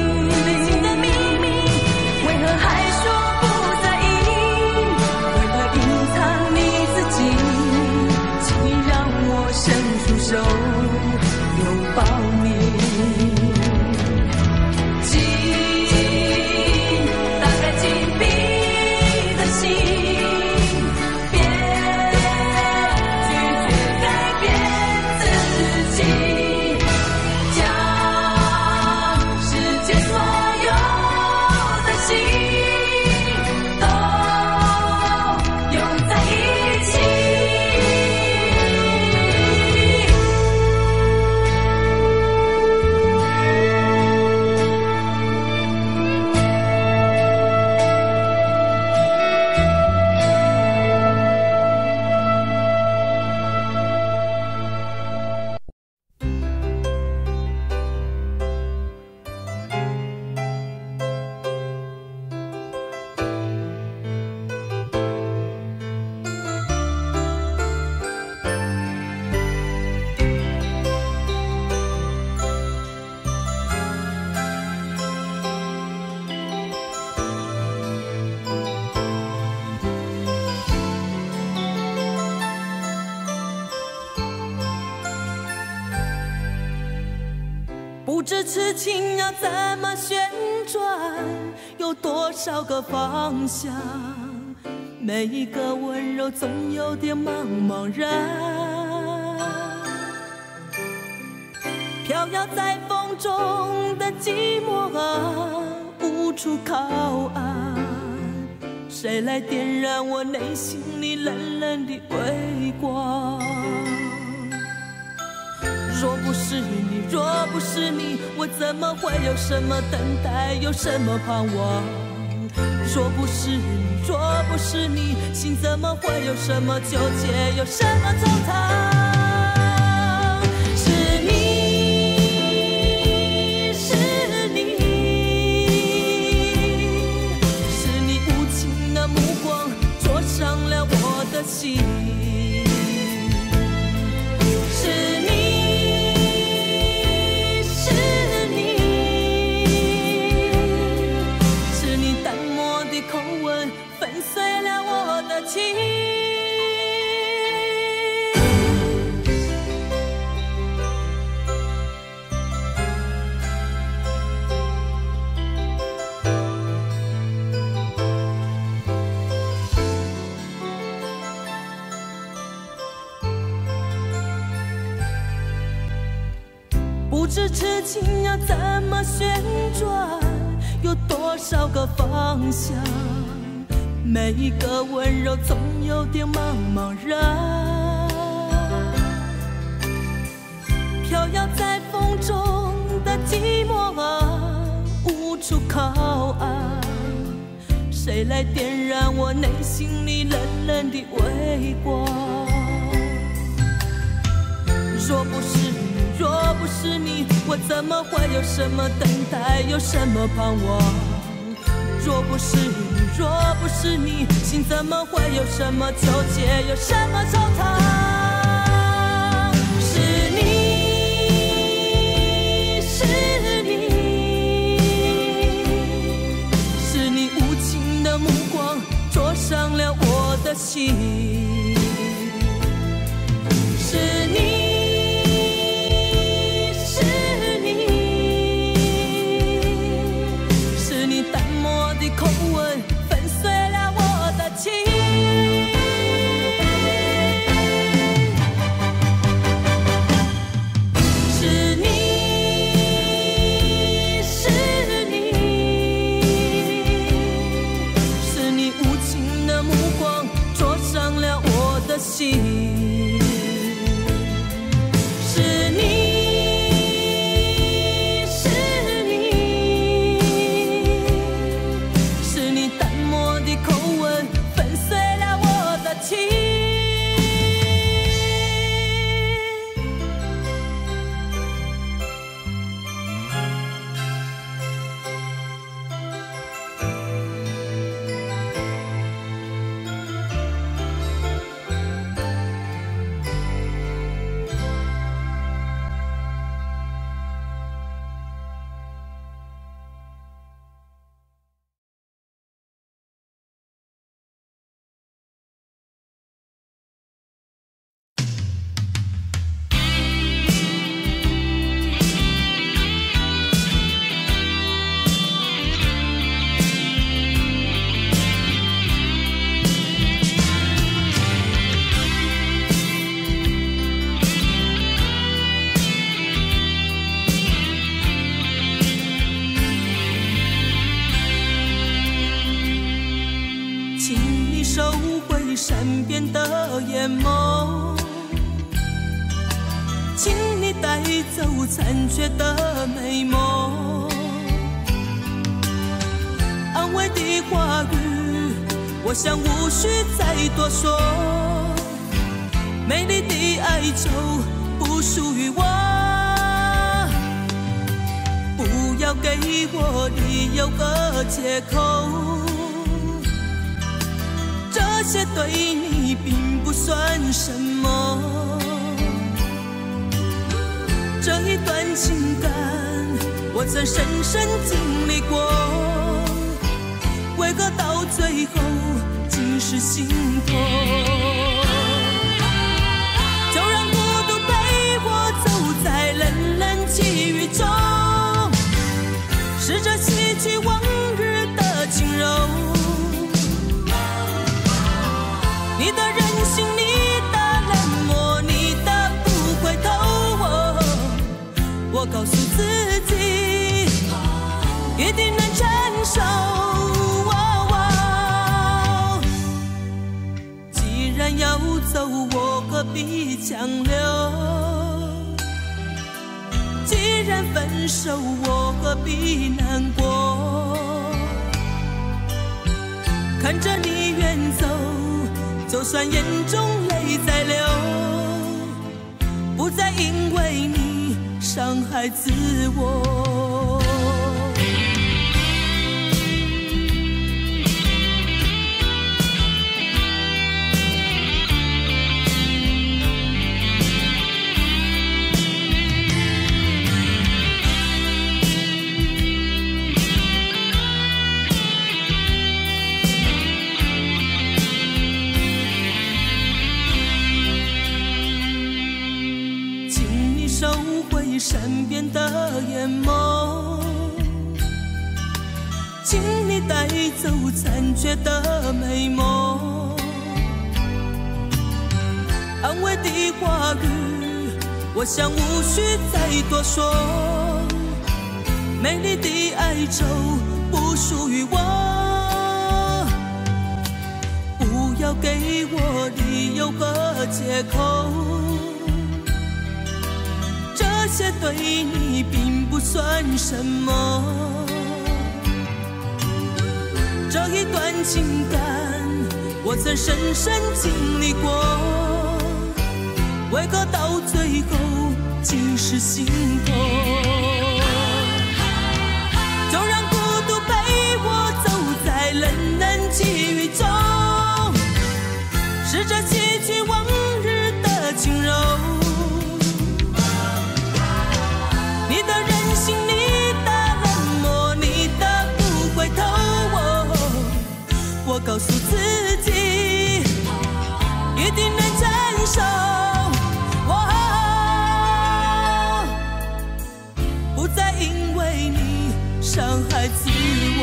知痴情要怎么旋转，有多少个方向，每一个温柔总有点茫茫然，飘摇在风中的寂寞啊，无处靠岸，谁来点燃我内心里冷冷的微光？若不是你，若不是你，我怎么会有什么等待，有什么盼望？若不是你，若不是你，心怎么会有什么纠结，有什么惆怅？是你，是你，是你无情的目光灼伤了我的心。不知痴情要怎么旋转，有多少个方向，每一个温柔总有点茫茫然，飘摇在风中的寂寞啊，无处靠岸，谁来点燃我内心里冷冷的微光？若不是你，若不是你，我怎么会有什么等待，有什么盼望？若不是你，若不是你，心怎么会有什么纠结，有什么惆怅？是你，是你，是你无情的目光灼伤了我的心。是你。口吻粉碎了我的情，是你，是你，是你无情的目光灼伤了我的心，是你。善变的眼眸，请你带走残缺的美梦。安慰的话语，我想无需再多说。美丽的哀愁不属于我，不要给我理由和借口。这些对你并不算什么，这一段情感我曾深深经历过，为何到最后竟是心痛？就让孤独陪我走在冷冷际遇中。去往日的轻柔。你的任性，你的冷漠，你的不回头，我告诉自己一定能承受。既然要走，我何必强留？既然分手，我何必难过？看着你远走，就算眼中泪在流，不再因为你伤害自我。身边的眼眸，请你带走残缺的美梦。安慰的话语，我想无需再多说。美丽的哀愁不属于我，不要给我理由和借口。这些对你并不算什么，这一段情感我曾深深经历过，为何到最后竟是心痛？就让孤独陪我走在冷冷际雨中，试着洗去往日的轻柔。你的任性，你的冷漠，你的不回头，我告诉自己一定能承受。不再因为你伤害自我。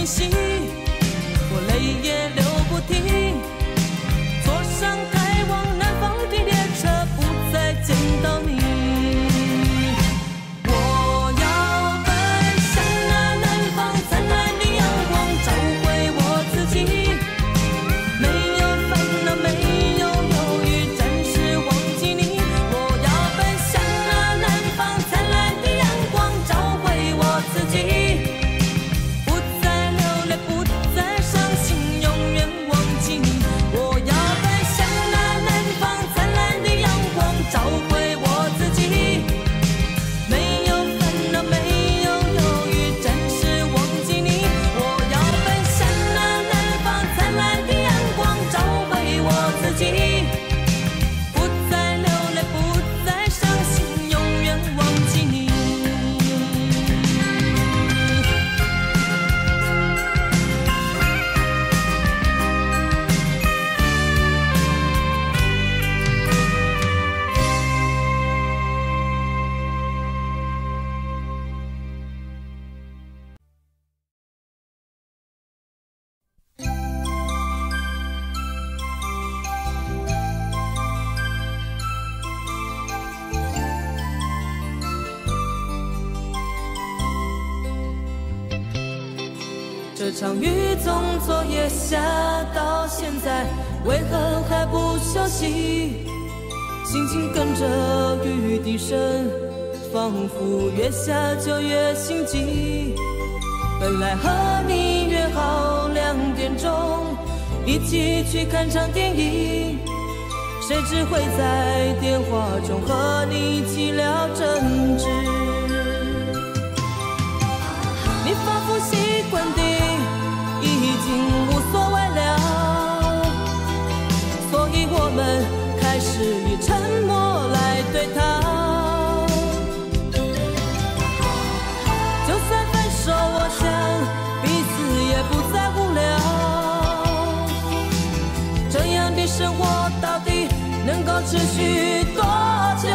明晰，我泪也流不停。坐上开往南方的列车，不再见到你。我要奔向那南方灿烂的阳光，找回我自己。没有烦恼，没有忧郁，暂时忘记你。我要奔向那南方灿烂的阳光，找回我自己。不再流泪，不再伤心，永远忘记你。我要奔向那南方灿烂的阳光，找回我自己。没有烦恼，没有忧郁，暂时忘记你。我要奔向那南方灿烂的阳光，找回我自己。不再流泪，不再伤心，永远忘记你。这场雨从昨夜下到现在，为何还不休息？心情跟着雨滴声，仿佛越下就越心急。本来和你约好2点钟一起去看场电影，谁知会在电话中和你起了争执。你仿佛习惯地已经无所谓了，所以我们开始以沉默来对抗。就算分手，我想彼此也不再无聊。这样的生活到底能够持续多久？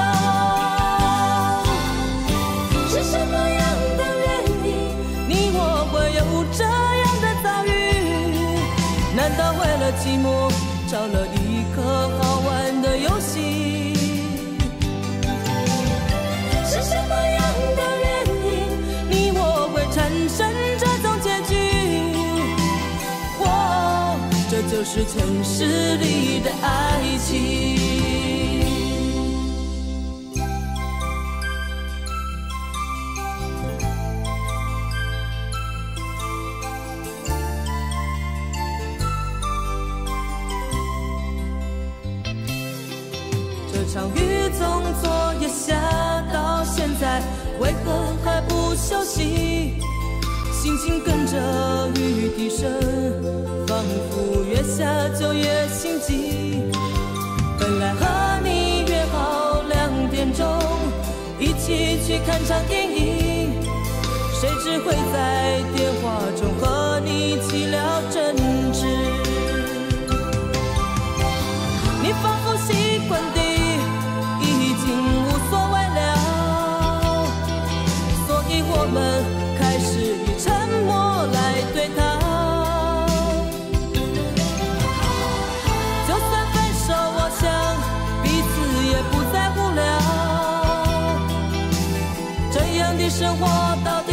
是什么样的原因，你我会有这样的遭遇？难道为了寂寞找了一个好玩的游戏？是什么样的原因，你我会产生这种结局？这就是城市里的爱情。这场雨从昨夜下到现在，为何还不休息？心情跟着雨滴声，仿佛越下就越心急。本来和你约好2点钟一起去看场电影，谁知会在电话中和你起了争执。你仿佛习惯地已经无所谓了，所以我们开始以沉默来对抗。就算分手，我想彼此也不再无聊。这样的生活到底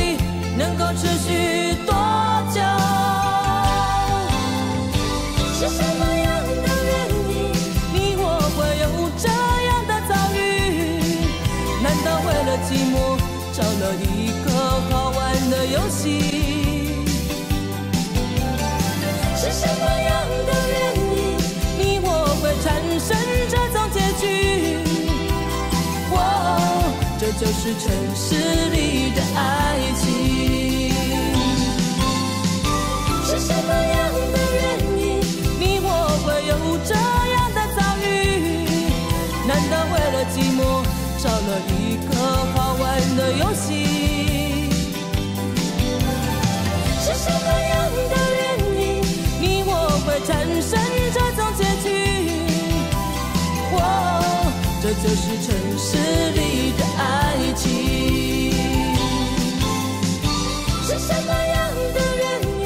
能够持续多久？是什么样的原因，你我会有这样的遭遇？难道为了寂寞找了一个好玩的游戏？是什么样的原因，你我会产生这种结局？这就是城市里的爱情。是什么样的原因，你我会有这样的遭遇？难道为了寂寞找了一个好玩的游戏？是什么样的原因，你我会产生这种结局？这就是城市里的爱情。是什么样的原因，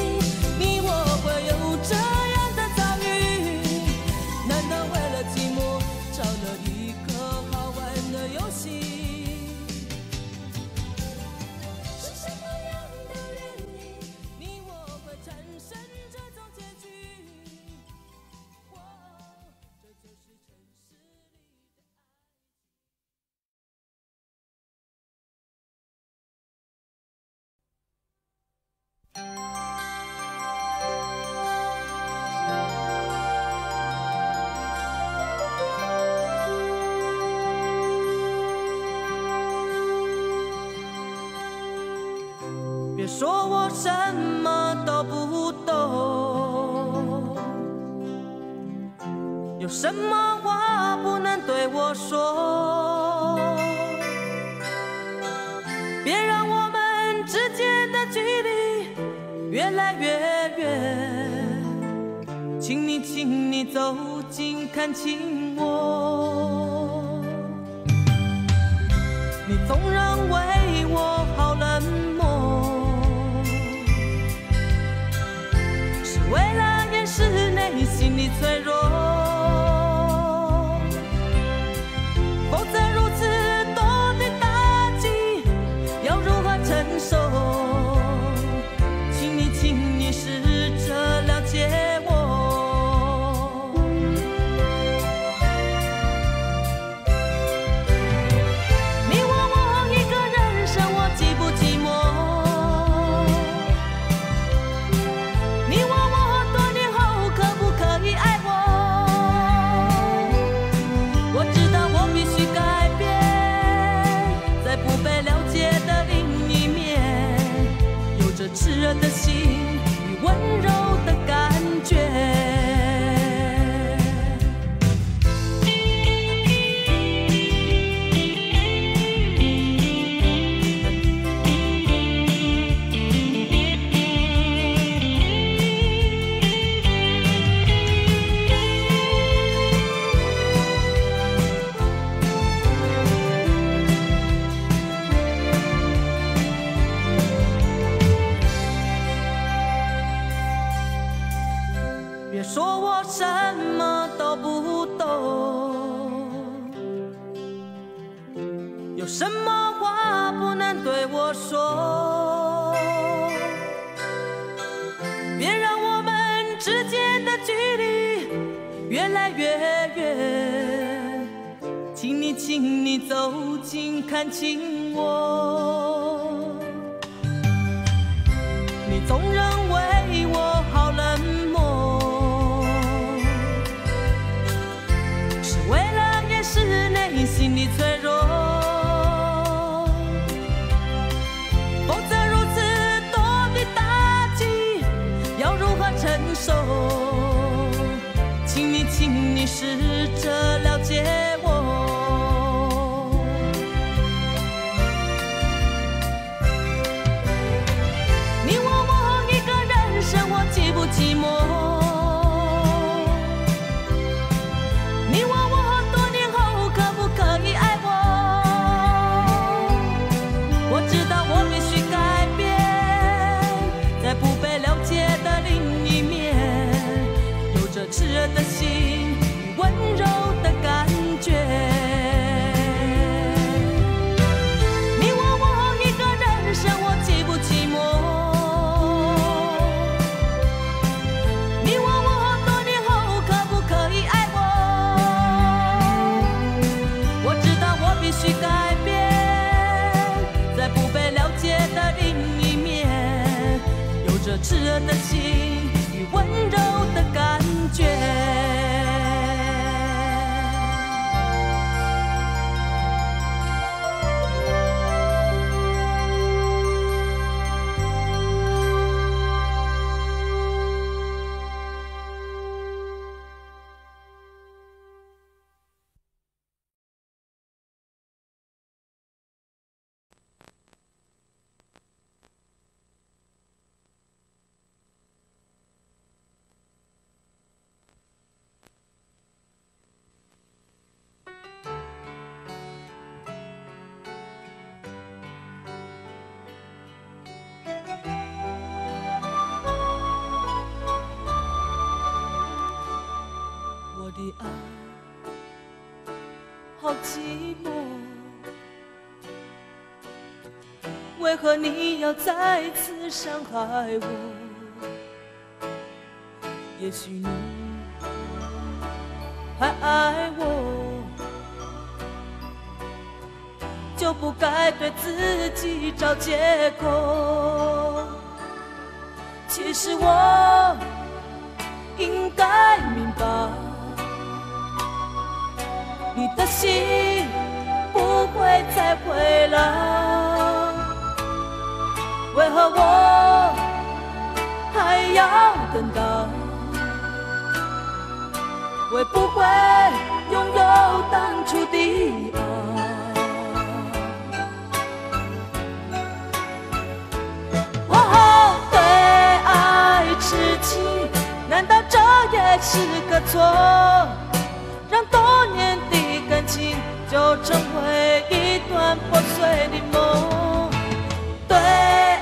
我什么都不懂，有什么话不能对我说？别让我们之间的距离越来越远，请你走近看清我。你总认为我好冷漠，是为了掩饰内心的脆弱，否则如此多的打击要如何承受？请你试着了解我。你问我一个人生活寂不寂寞？你问我多年后可不可以爱我？我知道我必须改变，在不被了解的另一面，有着炽热的心与温柔的感觉。别说我什么都不懂，有什么话不能对我说？别让我们之间的距离越来越远，请你走近看清我。你总认为我好冷漠，为了掩饰内心的脆弱，否则如此多的打击要如何承受？请你试着了解我。你问我一个人生活寂不寂寞？炽热的心与温柔的感觉。你问我一个人生活寂不寂寞？你问我多年后可不可以爱我？我知道我必须改变，在不被了解的另一面，有着炽热的心与温柔的感觉。我的爱好寂寞，为何你要再次伤害我？也许你还爱我，就不该对自己找借口。其实我应该明白，你的心不会再回来。为何我会不会拥有当初的爱？哦，对爱痴情，难道这也是个错？让多年的感情就成为一段破碎的梦。对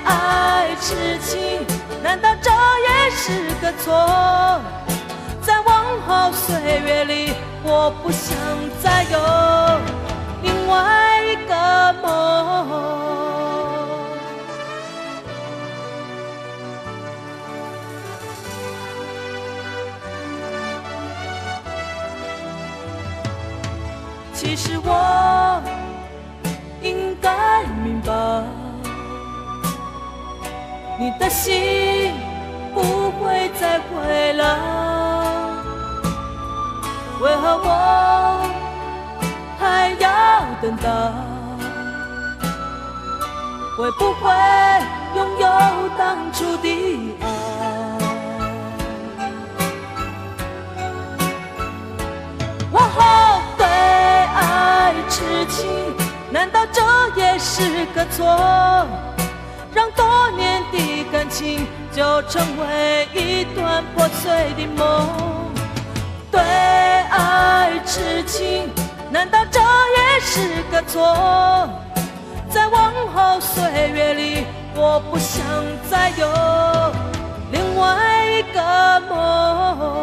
爱痴情，难道这也是个错？在往后岁月里，我不想再有另外一个梦。其实我应该明白，你的心不会再回来。为何我还要等待？会不会拥有当初的爱？哦，对爱痴情，难道这也是个错？让多年的感情就成为一段破碎的梦。对爱痴情，难道这也是个错？在往后岁月里，我不想再有另外一个梦。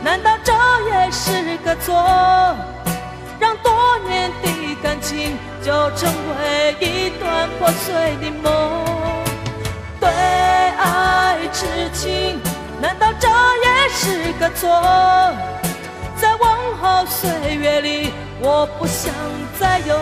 难道这也是个错？让多年的感情就成为一段破碎的梦。对爱痴情，难道这也是个错？在往后岁月里，我不想再有